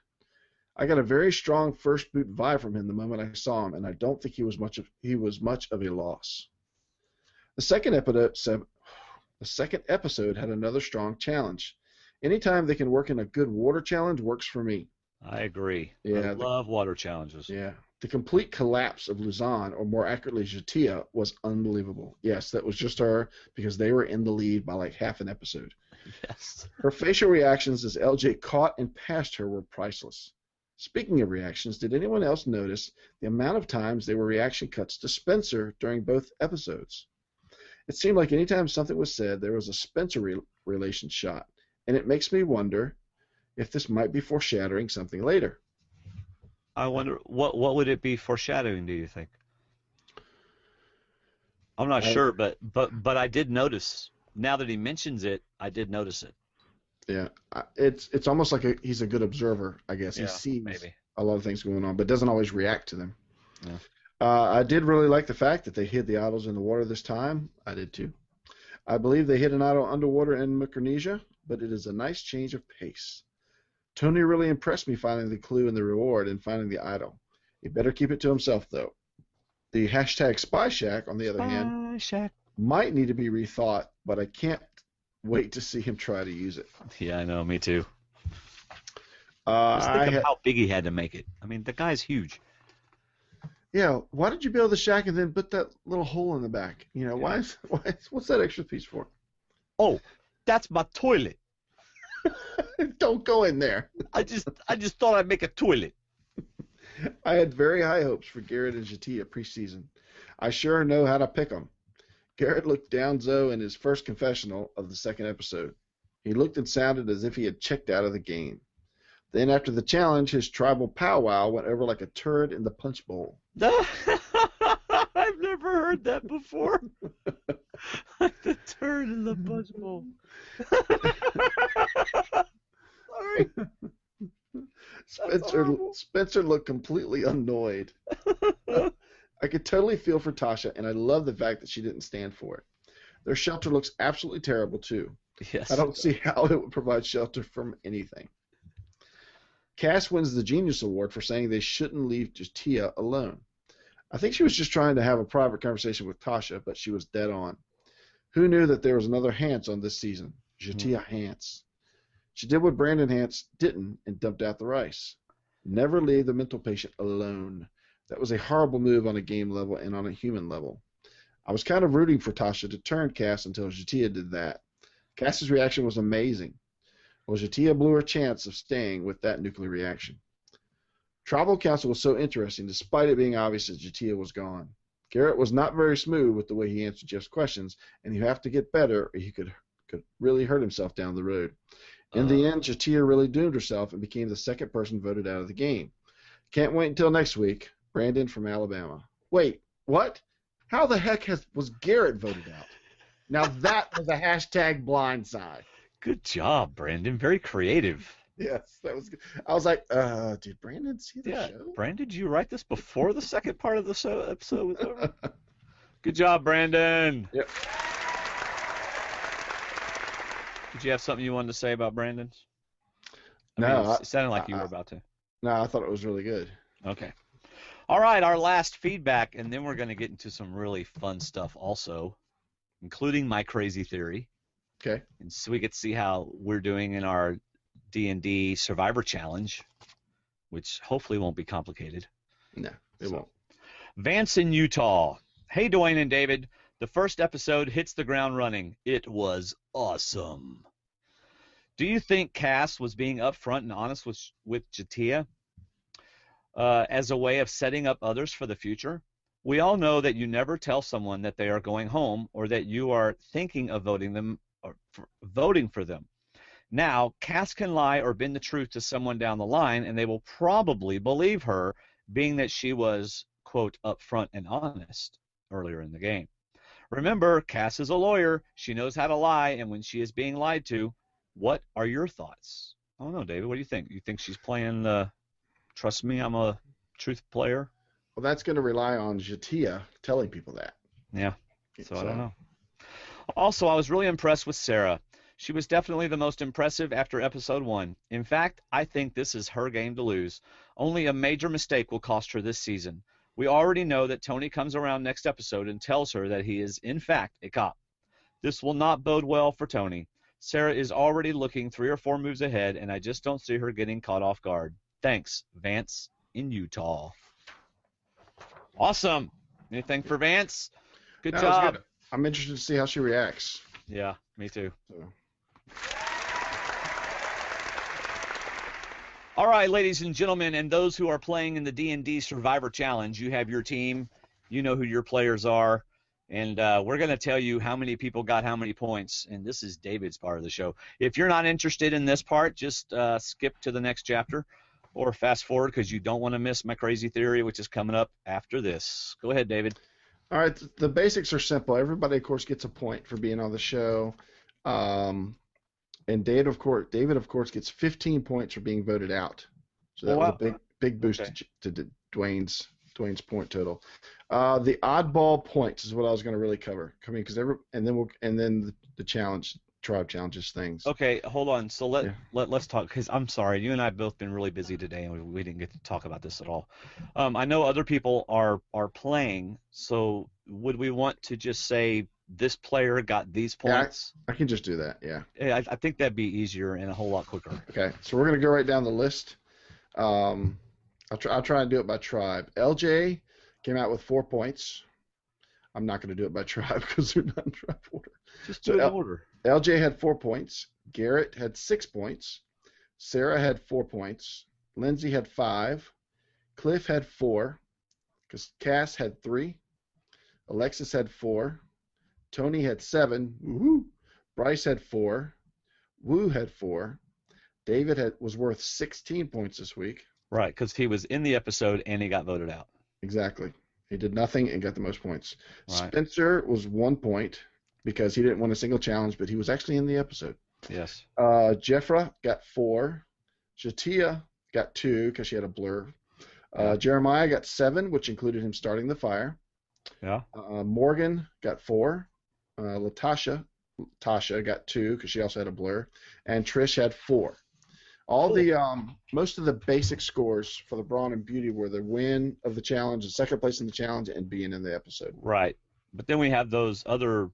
I got a very strong first boot vibe from him the moment I saw him, and I don't think he was much of a loss. The second episode had another strong challenge. Anytime they can work in a good water challenge works for me. I agree. Yeah, I love water challenges. Yeah. The complete collapse of Luzon, or more accurately Jatia, was unbelievable. Yes, that was just her because they were in the lead by like half an episode. Yes. Her facial reactions as LJ caught and passed her were priceless. Speaking of reactions, did anyone else notice the amount of times there were reaction cuts to Spencer during both episodes? It seemed like anytime something was said, there was a Spencer relation shot, and it makes me wonder if this might be foreshadowing something later. I wonder what would it be foreshadowing? Do you think? I'm not sure, but I did notice. Now that he mentions it, I did notice it. Yeah, it's almost like he's a good observer. I guess he sees a lot of things going on, but doesn't always react to them. Yeah. I did really like the fact that they hid the idols in the water this time. I did too. I believe they hid an idol underwater in Micronesia, but it is a nice change of pace. Tony really impressed me finding the clue and the reward and finding the idol. He better keep it to himself, though. The hashtag Spy Shack, on the other hand, might need to be rethought, but I can't wait to see him try to use it. Yeah, I know. Me too. Just think of how big he had to make it. I mean, the guy's huge. Yeah, why did you build the shack and then put that little hole in the back? You know, what's that extra piece for? Oh, that's my toilet. Don't go in there. I just thought I'd make a toilet. I had very high hopes for Garrett and Jatia preseason. I sure know how to pick them. Garrett looked down-zo in his first confessional of the second episode. He looked and sounded as if he had checked out of the game. Then after the challenge, his tribal powwow went over like a turd in the punch bowl. I've never heard that before. The turd in the punch bowl. Sorry. Spencer looked completely annoyed. I could totally feel for Tasha, and I love the fact that she didn't stand for it. Their shelter looks absolutely terrible, too. Yes. I don't see how it would provide shelter from anything. Cass wins the Genius Award for saying they shouldn't leave Jatia alone. I think she was just trying to have a private conversation with Tasha, but she was dead on. Who knew that there was another Hance on this season? Jatia Hance. She did what Brandon Hance didn't and dumped out the rice. Never leave the mental patient alone. That was a horrible move on a game level and on a human level. I was kind of rooting for Tasha to turn Cass until Jatia did that. Cass's reaction was amazing. Well, Jatia blew her chance of staying with that nuclear reaction. Tribal Council was so interesting despite it being obvious that Jatia was gone. Garrett was not very smooth with the way he answered Jeff's questions, and you have to get better or he could really hurt himself down the road. In the end, Jatia really doomed herself and became the second person voted out of the game. Can't wait until next week. Brandon from Alabama. Wait, what? How the heck was Garrett voted out? Now that was a hashtag blindside. Good job, Brandon. Very creative. Yes, that was good. I was like, did Brandon see the show? Brandon, did you write this before the second part of the episode was over? Good job, Brandon. Yep. Did you have something you wanted to say about Brandon? It sounded like you were about to. No, I thought it was really good. Okay. All right, our last feedback, and then we're going to get into some really fun stuff also, including my crazy theory. Okay. And so we get to see how we're doing in our D&D Survivor Challenge, which hopefully won't be complicated. No, it won't. Vance in Utah. Hey, Dwaine and David. The first episode hits the ground running. It was awesome. Do you think Cass was being upfront and honest with Jatia as a way of setting up others for the future? We all know that you never tell someone that they are going home or that you are thinking of voting for them. Now, Cass can lie or bend the truth to someone down the line, and they will probably believe her, being that she was, quote, upfront and honest earlier in the game. Remember, Cass is a lawyer. She knows how to lie, and when she is being lied to, what are your thoughts? I don't know, David. What do you think? You think she's playing the trust me, I'm a truth player? Well, that's going to rely on Jatia telling people that. Yeah, so I don't know. Also, I was really impressed with Sarah. She was definitely the most impressive after episode 1. In fact, I think this is her game to lose. Only a major mistake will cost her this season. We already know that Tony comes around next episode and tells her that he is, in fact, a cop. This will not bode well for Tony. Sarah is already looking 3 or 4 moves ahead, and I just don't see her getting caught off guard. Thanks, Vance in Utah. Awesome. Anything for Vance? Good job. Good. I'm interested to see how she reacts. Yeah, me too. So. All right, ladies and gentlemen, and those who are playing in the D&D Survivor Challenge, you have your team. You know who your players are. And we're going to tell you how many people got how many points. And this is David's part of the show. If you're not interested in this part, just skip to the next chapter or fast forward because you don't want to miss my crazy theory, which is coming up after this. Go ahead, David. All right, the basics are simple. Everybody, of course, gets a point for being on the show. And David, of course, gets 15 points for being voted out. So that was a big boost to Dwaine's point total. The oddball points is what I was going to really cover. And then the challenge, tribe challenges things. Okay, hold on. So let's talk, because I'm sorry, you and I have both been really busy today, and we didn't get to talk about this at all. I know other people are playing, so would we want to just say this player got these points? Yeah, I can just do that, yeah. I think that'd be easier and a whole lot quicker. Okay, so we're going to go right down the list. I'll try and do it by tribe. LJ came out with 4 points. I'm not going to do it by tribe because they're not in tribe order. Just do it in order. LJ had 4 points. Garrett had 6 points. Sarah had 4 points. Lindsay had 5. Cliff had 4. Cass had 3. Alexis had 4. Tony had 7. Woo-hoo. Bryce had 4. Woo had 4. David was worth 16 points this week. Right, because he was in the episode and he got voted out. Exactly. He did nothing and got the most points. Right. Spencer was 1 point because he didn't win a single challenge, but he was actually in the episode. Yes. Jeffra got 4. Shatia got 2 because she had a blur. Jeremiah got 7, which included him starting the fire. Yeah. Morgan got 4. Tasha got 2 because she also had a blur, and Trish had 4. All the most of the basic scores for the Brawn and Beauty were the win of the challenge, the second place in the challenge, and being in the episode. Right, but then we have those other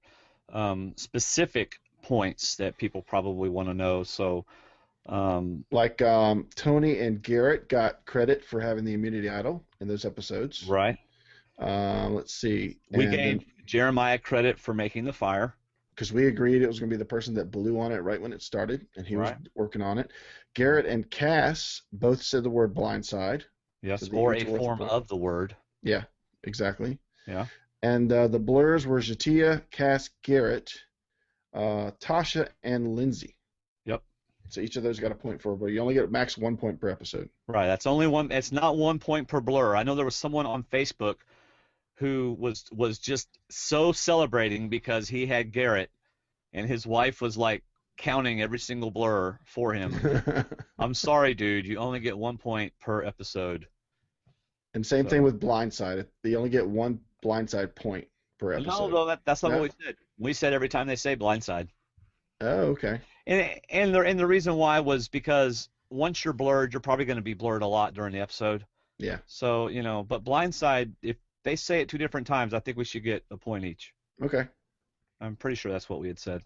specific points that people probably want to know. So, like Tony and Garrett got credit for having the immunity idol in those episodes. Right. Let's see. We gave Jeremiah credit for making the fire. Because we agreed it was going to be the person that blew on it right when it started, and he was working on it. Garrett and Cass both said the word blindside. Yes, or a form of the word. Yeah, exactly. Yeah. And the blurs were Jatia, Cass, Garrett, Tasha, and Lindsay. Yep. So each of those got a point for, but you only get max 1 point per episode. Right. That's only one. It's not 1 point per blur. I know there was someone on Facebook who was just so celebrating because he had Garrett, and his wife was like counting every single blur for him. I'm sorry, dude. You only get 1 point per episode. And same thing with blindside. They only get 1 blindside point per episode. No, that's not what we said. We said every time they say blindside. Oh, okay. And the reason why was because once you're blurred, you're probably going to be blurred a lot during the episode. Yeah. So, but blindside, if they say it 2 different times, I think we should get a point each. Okay. I'm pretty sure that's what we had said.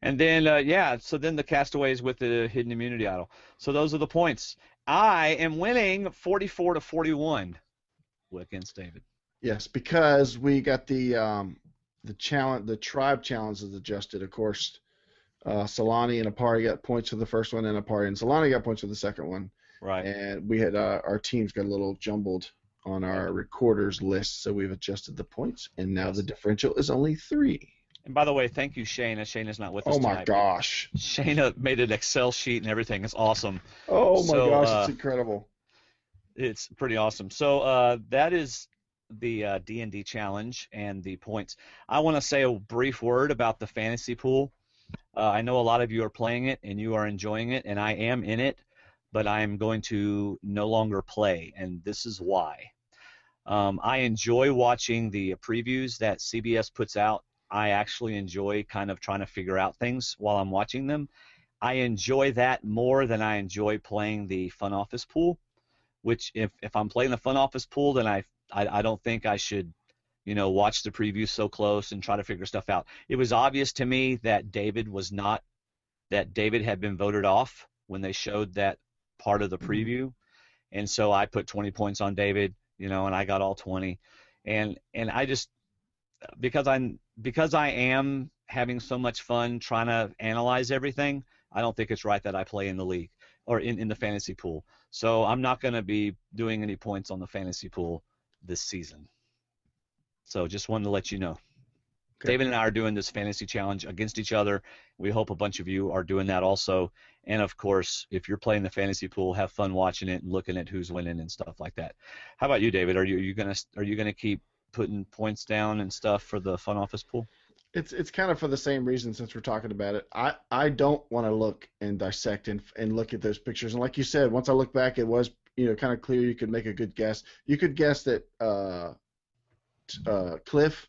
And then, so then the castaways with the hidden immunity idol. So those are the points. I am winning 44-41 against David. Yes, because we got the challenge, the tribe challenge is adjusted. Of course, Solani and Apari got points for the first one, and Apari and Solani got points for the second one. Right. And we had our teams got a little jumbled on our recorders list, so we've adjusted the points, and now the differential is only 3. And by the way, thank you, Shayna. Shayna's not with us tonight. Oh my gosh. Shayna made an Excel sheet and everything. It's awesome. Oh my gosh, it's incredible. It's pretty awesome. So that is the D&D challenge and the points. I want to say a brief word about the fantasy pool. I know a lot of you are playing it and you are enjoying it, and I am in it, but I'm going to no longer play, and this is why. I enjoy watching the previews that CBS puts out. I actually enjoy kind of trying to figure out things while I'm watching them. I enjoy that more than I enjoy playing the Fun Office pool, which if I'm playing the Fun Office pool, then I don't think I should, watch the preview so close and try to figure stuff out. It was obvious to me that David had been voted off when they showed that part of the preview, and so I put 20 points on David, and I got all 20, and I just because I am having so much fun trying to analyze everything, I don't think it's right that I play in the league or in the fantasy pool. So I'm not going to be doing any points on the fantasy pool this season. So just wanted to let you know. Okay. David and I are doing this fantasy challenge against each other. We hope a bunch of you are doing that also. And, of course, if you're playing the fantasy pool, have fun watching it and looking at who's winning and stuff like that. How about you, David? Are you gonna keep putting points down and stuff for the Fun Office pool? It's kind of for the same reason since we're talking about it. I don't want to look and dissect and look at those pictures. And like you said, once I look back, it was kind of clear. You could make a good guess. You could guess that Cliff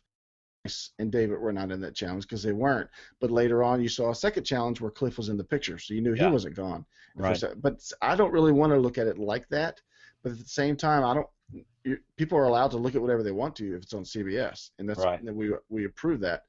and David were not in that challenge because they weren't. But later on, you saw a second challenge where Cliff was in the picture, so you knew he wasn't gone. Right. But I don't really want to look at it like that. But at the same time, people are allowed to look at whatever they want to if it's on CBS, and that's right. And we approve that.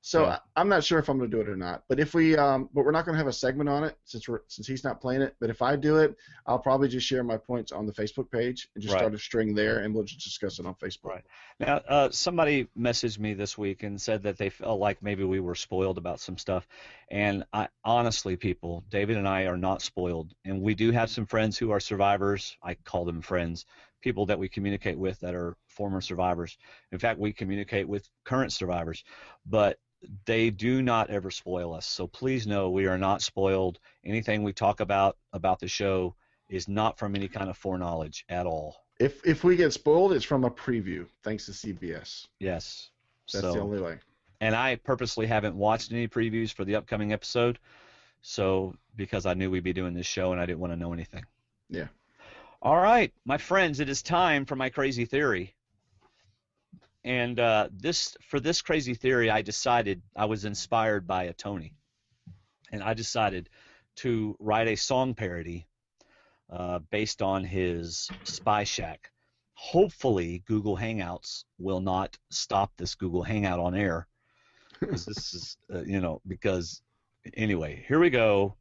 So I'm not sure if I'm going to do it or not. But if we, but we're not going to have a segment on it since he's not playing it. But if I do it, I'll probably just share my points on the Facebook page and just start a string there, and we'll just discuss it on Facebook. Right. Now, somebody messaged me this week and said that they felt like maybe we were spoiled about some stuff. And honestly, people, David and I are not spoiled. And we do have some friends who are survivors. I call them friends, people that we communicate with that are former survivors. In fact, we communicate with current survivors. But they do not ever spoil us. So please know we are not spoiled. Anything we talk about the show is not from any kind of foreknowledge at all. If we get spoiled, it's from a preview, thanks to CBS. Yes. That's the only way. And I purposely haven't watched any previews for the upcoming episode, so because I knew we'd be doing this show and I didn't want to know anything. Yeah. All right, my friends, it is time for my crazy theory. And for this crazy theory, I decided I was inspired by a Tony, and I decided to write a song parody based on his Spy Shack. Hopefully, Google Hangouts will not stop this Google Hangout on air, because this is because anyway, here we go.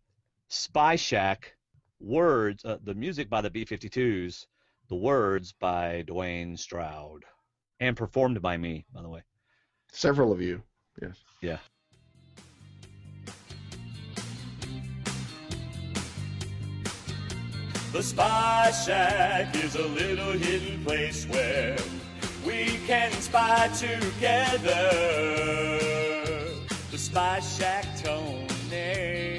Spy Shack, words, the music by the B-52s, the words by Dwayne Stroud. And performed by me, by the way. Several of you, yes. Yeah. The Spy Shack is a little hidden place where we can spy together. The Spy Shack Tony.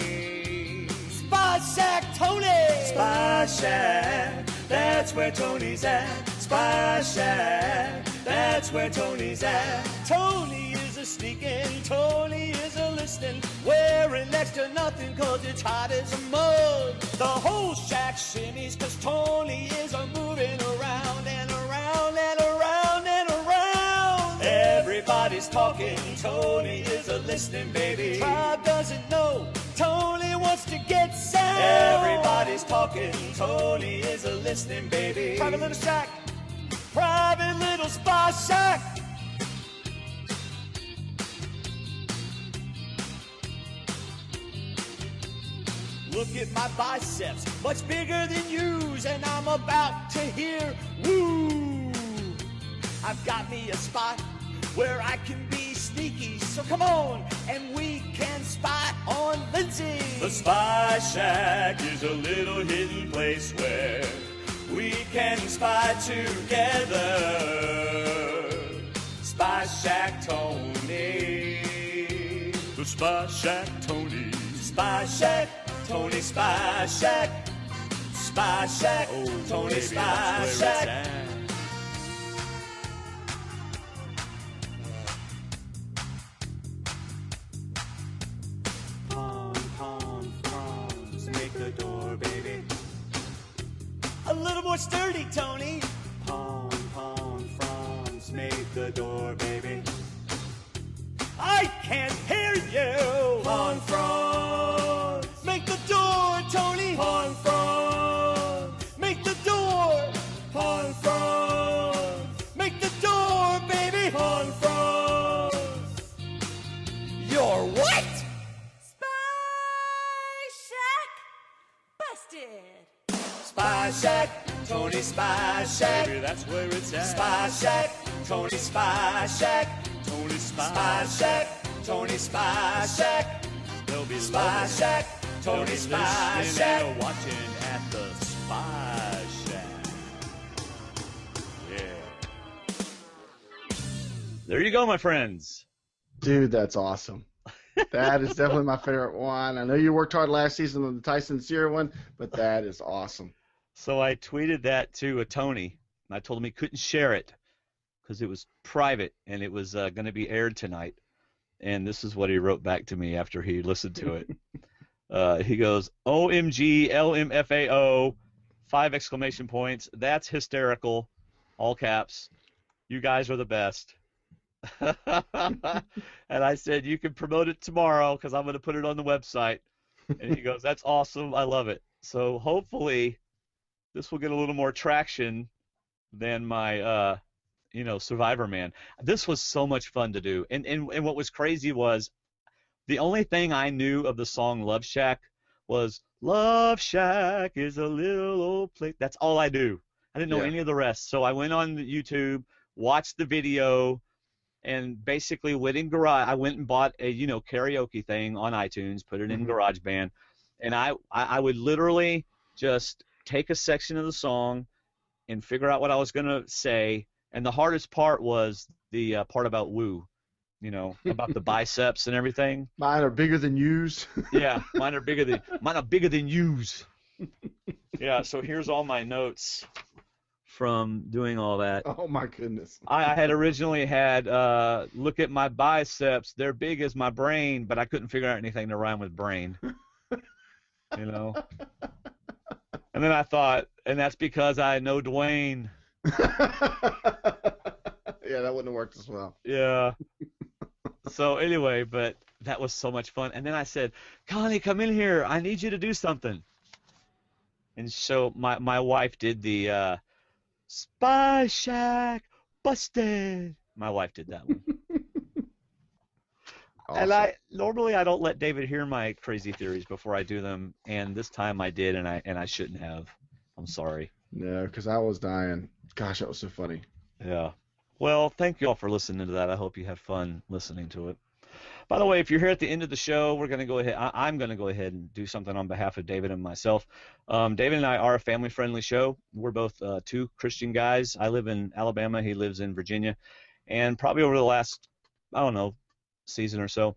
Spy Shack Tony! Spy Shack, that's where Tony's at. Spy Shack, that's where Tony's at. Tony is a sneaking, Tony is a listening, wearing next to nothing cause it's hot as a mug. The whole shack shimmies cause Tony is a moving around and around and around and around. Everybody's talking, Tony is a listening, baby. Tribe doesn't know, Tony wants to get sound. Everybody's talking, Tony is a listening, baby. Private little shack, private little Spy Shack. Look at my biceps, much bigger than yours, and I'm about to hear woo. I've got me a spot where I can be sneaky, so come on, and we can spy on Lindsay. The Spy Shack is a little hidden place where we can spy together. Spy Shack Tony. The Spy Shack Tony. Spy Shack Tony. Spy Shack. Spy Shack. Oh, Tony. Baby, Spy Shack. Pom pom frogs, make the door, baby. A little more sturdy, Tony. Pom pom frogs, make the door, baby. I can't hear you. Pom frogs, make the door, Tony. Pom frogs, make the door. Pom frogs, make the door, baby. Pom frogs. You're what? Spy Shack busted. Spy Shack, Tony Spy Shack. Baby, that's where it's at. Spy Shack, Tony Spy Shack. Tony Spy Shack, Tony Spy Shack. There'll be Spy Shack, Tony Spy Shack. And watching at the Spy Shack. Yeah. There you go, my friends. Dude, that's awesome. That is definitely my favorite one. I know you worked hard last season on the Tyson Sear one, but that is awesome. So I tweeted that to a Tony, and I told him he couldn't share it because it was private and it was going to be aired tonight. And this is what he wrote back to me after he listened to it. He goes, OMG, LMFAO, 5 exclamation points. That's hysterical. All caps. You guys are the best. And I said, you can promote it tomorrow because I'm going to put it on the website. And he goes, that's awesome. I love it. So hopefully this will get a little more traction than my, Survivor Man. This was so much fun to do. And what was crazy was the only thing I knew of the song Love Shack was Love Shack is a little old place. That's all I knew. I didn't know any of the rest. So I went on YouTube, watched the video, and basically went in garage. I went and bought a karaoke thing on iTunes, put it in GarageBand, and I would literally just take a section of the song and figure out what I was gonna say. And the hardest part was the part about woo. about the biceps and everything. Mine are bigger than yours. Yeah, mine are bigger than yours. Yeah, so here's all my notes from doing all that. Oh my goodness. I had originally had look at my biceps, they're big as my brain, but I couldn't figure out anything to rhyme with brain. And then I thought, and that's because I know Dwaine. Yeah, that wouldn't have worked as well. Yeah. So anyway, but that was so much fun. And then I said, Connie, come in here. I need you to do something. And so my wife did the Spy Shack busted. My wife did that one. Awesome. And normally I don't let David hear my crazy theories before I do them, and this time I did, and I shouldn't have. I'm sorry. No, because I was dying. Gosh, that was so funny. Yeah. Well, thank you all for listening to that. I hope you had fun listening to it. By the way, if you're here at the end of the show, we're going to go ahead. I'm going to go ahead and do something on behalf of David and myself. David and I are a family-friendly show. We're both two Christian guys. I live in Alabama. He lives in Virginia. And probably over the last, season or so,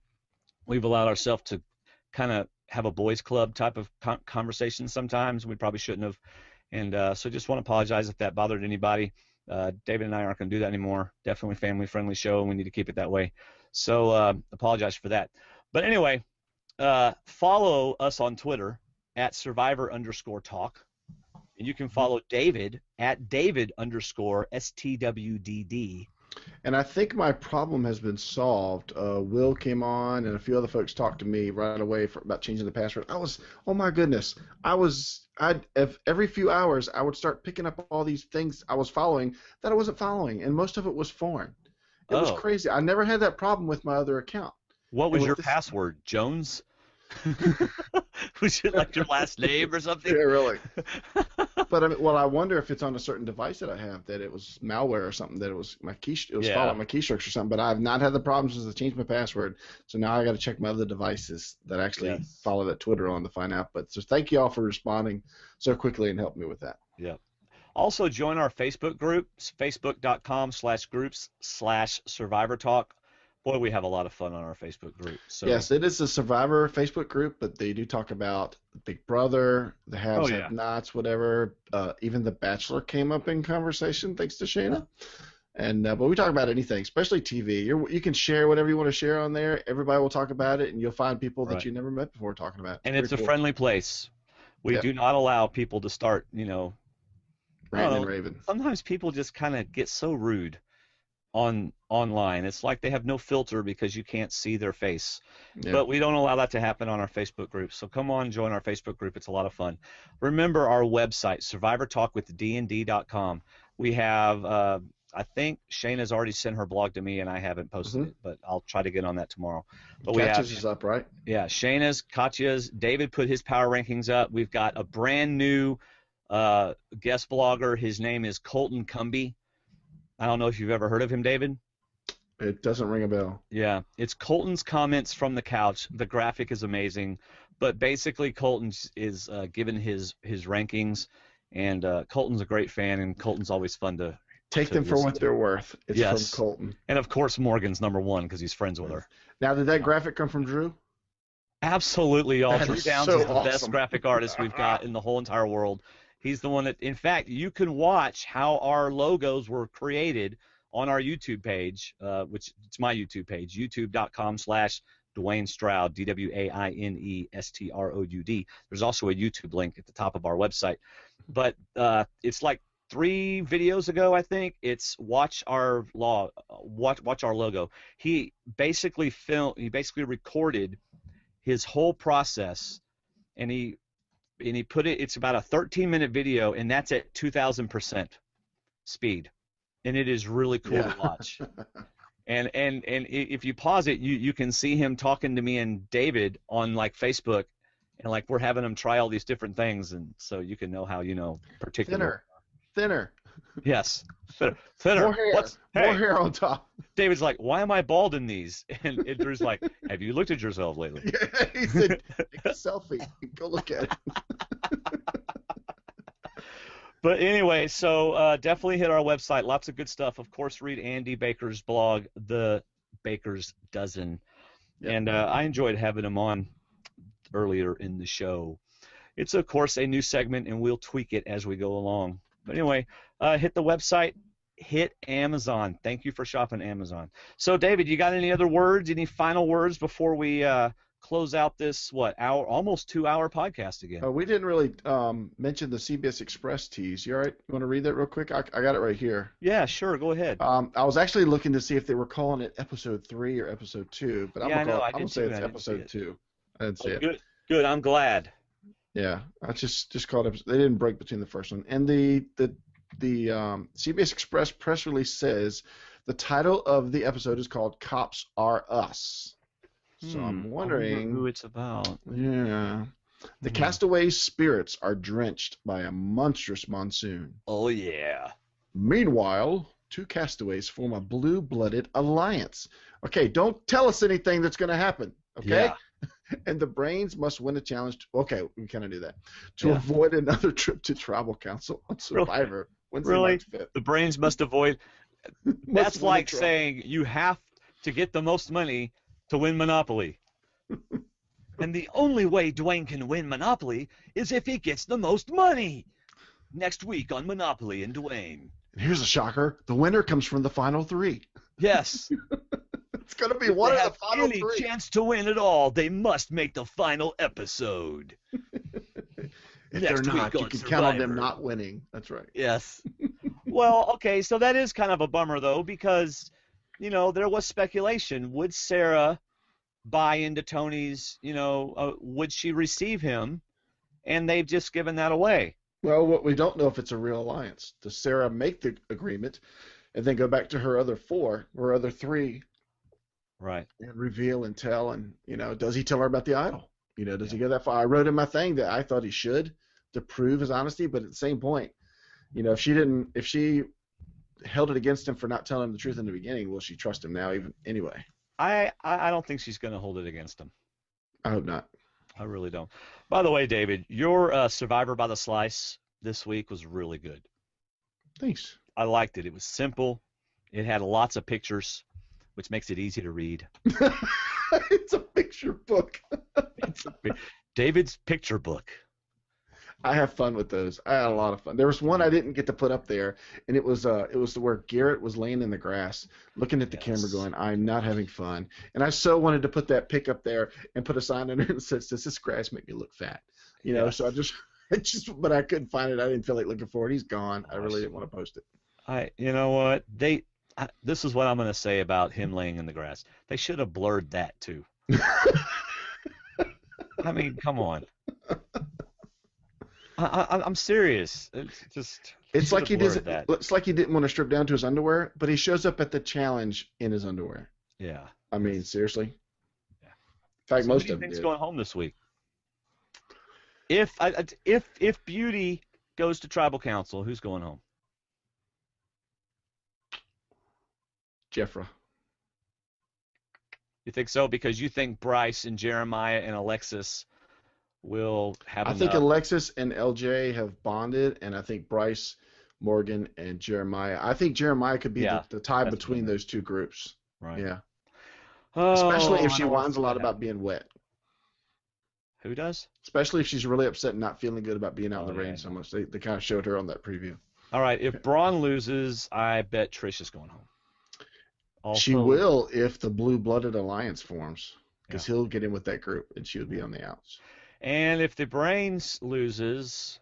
we've allowed ourselves to kind of have a boys club type of conversation sometimes. We probably shouldn't have. And so just want to apologize if that bothered anybody. David and I aren't going to do that anymore. Definitely family-friendly show, and we need to keep it that way. So apologize for that. But anyway, follow us on Twitter at Survivor_talk. And you can follow David at David_STWDD. And I think my problem has been solved. Will came on, and a few other folks talked to me right away about changing the password. Oh my goodness, every few hours I would start picking up all these things I was following that I wasn't following, and most of it was foreign. It was crazy. I never had that problem with my other account. What was your password, Jones? Was it like your last name or something? Yeah, really. But I wonder if it's on a certain device that I have that it was malware or something, that it was following my keystrokes or something. But I've not had the problems since I changed my password. So now I got to check my other devices that actually follow that Twitter on to find out. But so thank you all for responding so quickly and helping me with that. Yeah. Also join our Facebook group, facebook.com/groups/SurvivorTalk. Boy, we have a lot of fun on our Facebook group. So. Yes, it is a Survivor Facebook group, but they do talk about Big Brother, the haves and nots, whatever. Even The Bachelor came up in conversation, thanks to Shayna. And but we talk about anything, especially TV. You can share whatever you want to share on there. Everybody will talk about it, and you'll find people that you never met before talking about it. And it's a friendly place. We do not allow people to start, ranting and raving. Sometimes people just kind of get so rude online. It's like they have no filter because you can't see their face. Yeah. But we don't allow that to happen on our Facebook group. So come on, join our Facebook group. It's a lot of fun. Remember our website, SurvivorTalkWithD&D.com. We have, I think Shayna's already sent her blog to me, and I haven't posted it, but I'll try to get on that tomorrow. But Katya's is up, right? Yeah, Shayna's, Katya's. David put his power rankings up. We've got a brand new guest blogger. His name is Colton Cumby. I don't know if you've ever heard of him, David. It doesn't ring a bell. Yeah, it's Colton's Comments from the Couch. The graphic is amazing, but basically Colton is given his rankings, and Colton's a great fan, and Colton's always fun to take them for what they're worth. It's from Colton, and of course Morgan's #1 because he's friends with her. Now, did that graphic come from Drew? Absolutely, y'all. Drew Downs is the best graphic artist we've got in the whole entire world. He's the one that, in fact, you can watch how our logos were created on our YouTube page, which it's my YouTube page, youtube.com/Dwaine Stroud, DWAINESTROUD. There's also a YouTube link at the top of our website. But it's like 3 videos ago, I think. It's watch our logo. He basically recorded his whole process, and he put it. It's about a 13-minute video, and that's at 2,000% speed, and it is really cool to watch. And if you pause it, you can see him talking to me and David on like Facebook, and like we're having him try all these different things, and so you can know how particular. Thinner. Yes, thinner. More hair. More hair on top. David's like, why am I bald in these? And Drew's like, have you looked at yourself lately? Yeah, he said, take a selfie. Go look at it. But anyway, so definitely hit our website. Lots of good stuff. Of course, read Andy Baker's blog, The Baker's Dozen. Yep. And I enjoyed having him on earlier in the show. It's, of course, a new segment, and we'll tweak it as we go along. But anyway, hit the website, hit Amazon. Thank you for shopping Amazon. So, David, you got any other words, any final words before we close out this, almost 2-hour podcast again? We didn't really mention the CBS Express tease. You all right? You want to read that real quick? I got it right here. Yeah, sure. Go ahead. I was actually looking to see if they were calling it episode 3 or episode 2, but I'm going to say it's episode 2. I didn't see it. Good. I'm glad. Yeah, I just called it. They didn't break between the first one. And the CBS Express press release says the title of the episode is called Cops Are Us. So I'm wondering who it's about. Yeah. The castaways' spirits are drenched by a monstrous monsoon. Oh, yeah. Meanwhile, 2 castaways form a blue-blooded alliance. Okay, don't tell us anything that's going to happen, okay? Yeah. And the brains must win a challenge. Okay, we kind of do that. To avoid another trip to tribal council on Survivor. Really? The brains must avoid. That's like saying you have to get the most money to win Monopoly. And the only way Dwaine can win Monopoly is if he gets the most money. Next week on Monopoly and Dwaine. And here's a shocker. The winner comes from the final 3. Yes. It's going to be one of the final 3. If they have any chance to win at all, they must make the final episode. If they're not, you can count on them not winning. That's right. Yes. Well, okay, so that is kind of a bummer, though, because, there was speculation. Would Sarah buy into Tony's, would she receive him? And they've just given that away. Well, what we don't know if it's a real alliance. Does Sarah make the agreement and then go back to her other 4 or other 3? Right. And reveal and tell, and, does he tell her about the idol? Does he go that far? I wrote in my thing that I thought he should to prove his honesty, but at the same point, if she held it against him for not telling him the truth in the beginning, will she trust him now anyway? I don't think she's going to hold it against him. I hope not. I really don't. By the way, David, your Survivor by the Slice this week was really good. Thanks. I liked it. It was simple. It had lots of pictures, which makes it easy to read. It's a picture book. David's picture book. I have fun with those. I had a lot of fun. There was one I didn't get to put up there, and it was where Garrett was laying in the grass, looking at the camera, going, "I'm not having fun." And I so wanted to put that pic up there and put a sign under it that says, "Does this grass make me look fat?" So but I couldn't find it. I didn't feel like looking for it. He's gone. I really didn't want to post it. You know what? This is what I'm going to say about him laying in the grass. They should have blurred that too. I mean, come on. I'm serious. It's like he doesn't. It's like he didn't want to strip down to his underwear, but he shows up at the challenge in his underwear. Yeah. I mean, seriously. Yeah. In fact, most of them. Who do you think's going home this week? If Beauty goes to Tribal Council, who's going home? Jeffra. You think so? Because you think Bryce and Jeremiah and Alexis will have enough? I think Alexis and LJ have bonded, and I think Bryce, Morgan, and Jeremiah. I think Jeremiah could be the tie between those 2 groups. Right. Yeah. Especially if she whines a lot about being wet. Who does? Especially if she's really upset and not feeling good about being out in the rain so much. They kind of showed her on that preview. All right. If Braun loses, I bet Trish is going home. Also, she will if the blue-blooded alliance forms, because he'll get in with that group and she would be on the outs. And if the Brains loses,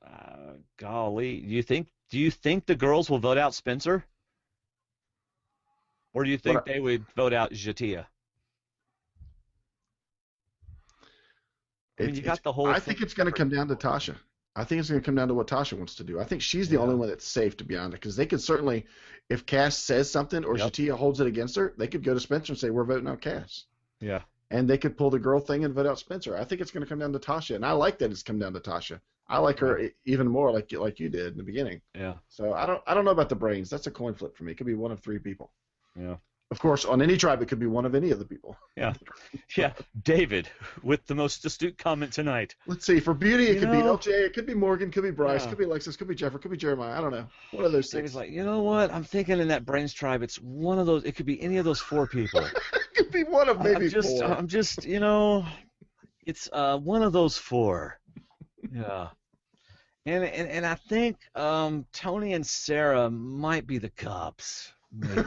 golly, do you think the girls will vote out Spencer? Or do you think they would vote out Jatia? I mean, you got the whole. I think it's going to come down to Tasha. I think it's going to come down to what Tasha wants to do. I think she's the only one that's safe, to be honest, because they could certainly, if Cass says something or Jatia holds it against her, they could go to Spencer and say, "We're voting out Cass." Yeah. And they could pull the girl thing and vote out Spencer. I think it's going to come down to Tasha, and I like that it's come down to Tasha. I like her even more, like you did in the beginning. Yeah. So I don't know about the Brains. That's a coin flip for me. It could be one of 3 people. Yeah. Of course, on any tribe, it could be one of any of the people. Yeah. Yeah. David, with the most astute comment tonight. Let's see. For beauty, it You could be know- LJ, it could be Morgan, could be Bryce, Yeah. could be Alexis, could be Jeffrey, could be Jeremiah. I don't know. One of those David's six. like, you know what? I'm thinking in that Brains tribe, it's one of those. It could be any of those 4 people. It could be one of maybe four. I'm just, it's one of those 4. Yeah. And I think Tony and Sarah might be the cops. Maybe.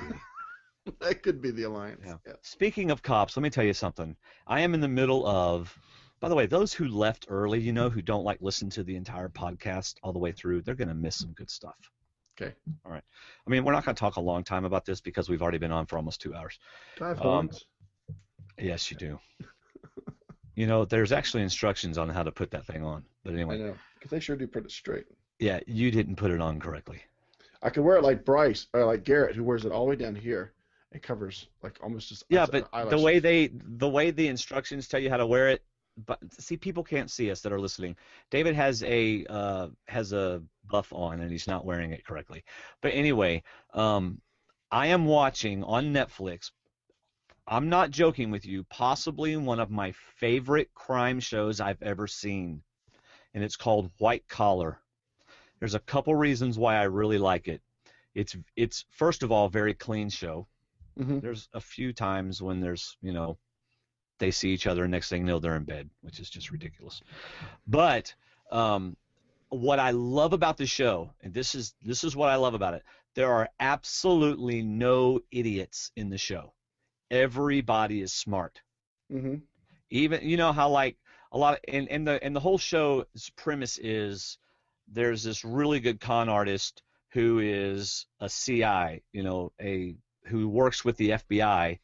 That could be the alliance. Yeah. Yeah. Speaking of cops, let me tell you something. I am in the middle of. By the way, those who left early, who don't listen to the entire podcast all the way through, they're going to miss some good stuff. Okay. All right. I mean, we're not going to talk a long time about this because we've already been on for almost 2 hours. Do I have horns? Yes, you do. There's actually instructions on how to put that thing on. But I anyway. know, because they sure do put it straight. Yeah, you didn't put it on correctly. I could wear it like Bryce, or like Garrett, who wears it all the way down here. It covers like almost just. Yeah, but the eyelashes. way the instructions tell you how to wear it, but see, people can't see us that are listening. David has a buff on and he's not wearing it correctly. But anyway, I am watching on Netflix. I'm not joking with you. Possibly one of my favorite crime shows I've ever seen, and it's called White Collar. There's a couple reasons why I really like it. It's first of all a very clean show. Mhm. There's a few times when there's they see each other and next thing you know they're in bed, which is just ridiculous. But what I love about the show, and this is what I love about it, there are absolutely no idiots in the show. Everybody is smart. Mm-hmm. Even how like a lot of, and the whole show's premise is there's this really good con artist who is a CI, who works with the FBI,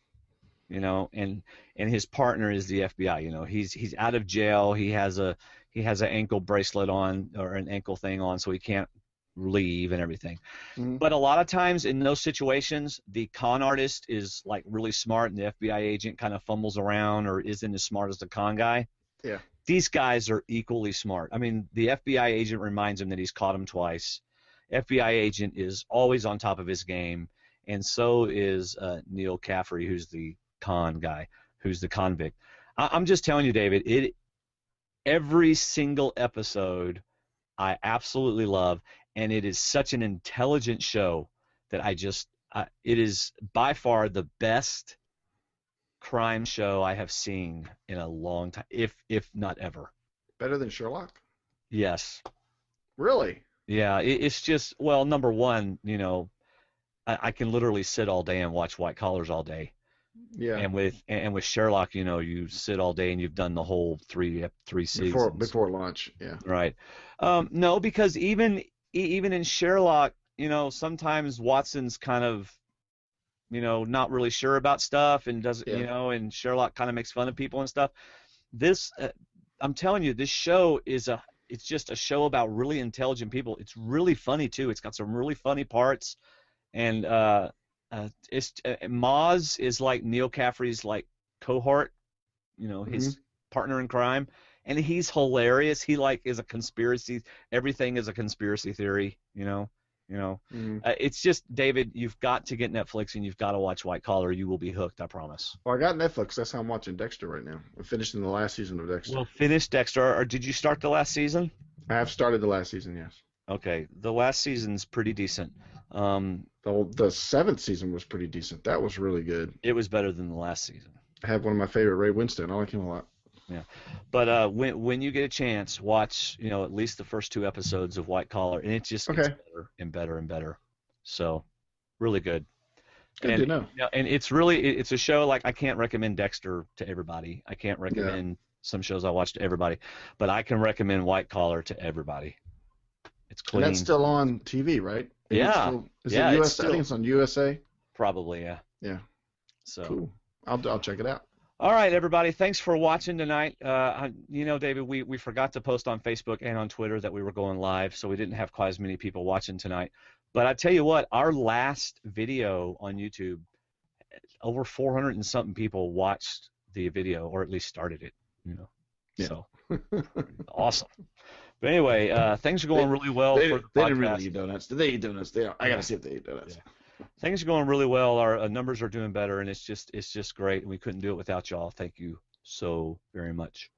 and his partner is the FBI. He's out of jail. He has an ankle bracelet on, or an ankle thing on, so he can't leave and everything. Mhm. But a lot of times in those situations, the con artist is like really smart, and the FBI agent kind of fumbles around or isn't as smart as the con guy. Yeah. These guys are equally smart. I mean, the FBI agent reminds him that he's caught him twice. FBI agent is always on top of his game, and so is Neil Caffrey, who's the con guy, who's the convict. I'm just telling you, David, every single episode I absolutely love, and it is such an intelligent show that it is by far the best crime show I have seen in a long time, if not ever. Better than Sherlock? Yes. Really? Yeah, it's just, well, number one, I can literally sit all day and watch White Collars all day. Yeah. And with Sherlock, you sit all day and you've done the whole three seasons. Before lunch, yeah. Right. No, because even in Sherlock, sometimes Watson's kind of, not really sure about stuff and doesn't, and Sherlock kind of makes fun of people and stuff. This, I'm telling you, this show it's just a show about really intelligent people. It's really funny too. It's got some really funny parts, and Maz is like Neil Caffrey's like cohort, his partner in crime, and he's hilarious. He is a conspiracy. Everything is a conspiracy theory. It's just, David, you've got to get Netflix and you've got to watch White Collar. You will be hooked, I promise. Well, I got Netflix. That's how I'm watching Dexter right now. I'm finishing the last season of Dexter. Well, finish Dexter. Or did you start the last season? I have started the last season, yes. Okay, the last season's pretty decent. The seventh season was pretty decent. That was really good. It was better than the last season. I have one of my favorite, Ray Winstone. I like him a lot. Yeah, but when you get a chance, watch at least the first 2 episodes of White Collar, and it just gets better and better and better. So, really good. Good to know. And it's a show like I can't recommend Dexter to everybody. I can't recommend some shows I watch to everybody, but I can recommend White Collar to everybody. It's clean. And that's still on TV, right? Yeah. Is it US? I think it's on USA. Probably, yeah. Yeah. So cool. I'll check it out. All right, everybody. Thanks for watching tonight. David, we forgot to post on Facebook and on Twitter that we were going live, so we didn't have quite as many people watching tonight. But I tell you what, our last video on YouTube, over 400 and something people watched the video, or at least started it. Yeah. So awesome. But anyway, things are going really well for the podcast. They didn't really eat donuts. Did they eat donuts? I gotta see if they eat donuts. Yeah. Things are going really well. Our numbers are doing better, and it's just great. And we couldn't do it without y'all. Thank you so very much.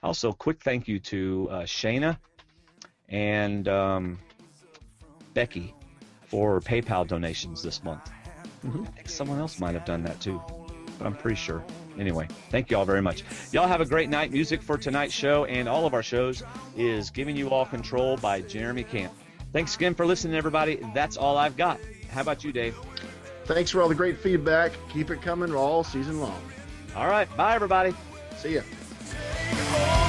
Also, quick thank you to Shayna and Becky for PayPal donations this month. I think someone else might have done that too, but I'm pretty sure. Anyway, thank you all very much. Y'all have a great night. Music for tonight's show and all of our shows is Giving You All Control by Jeremy Camp. Thanks again for listening, everybody. That's all I've got. How about you, Dave? Thanks for all the great feedback. Keep it coming all season long. All right. Bye, everybody. See ya. Oh,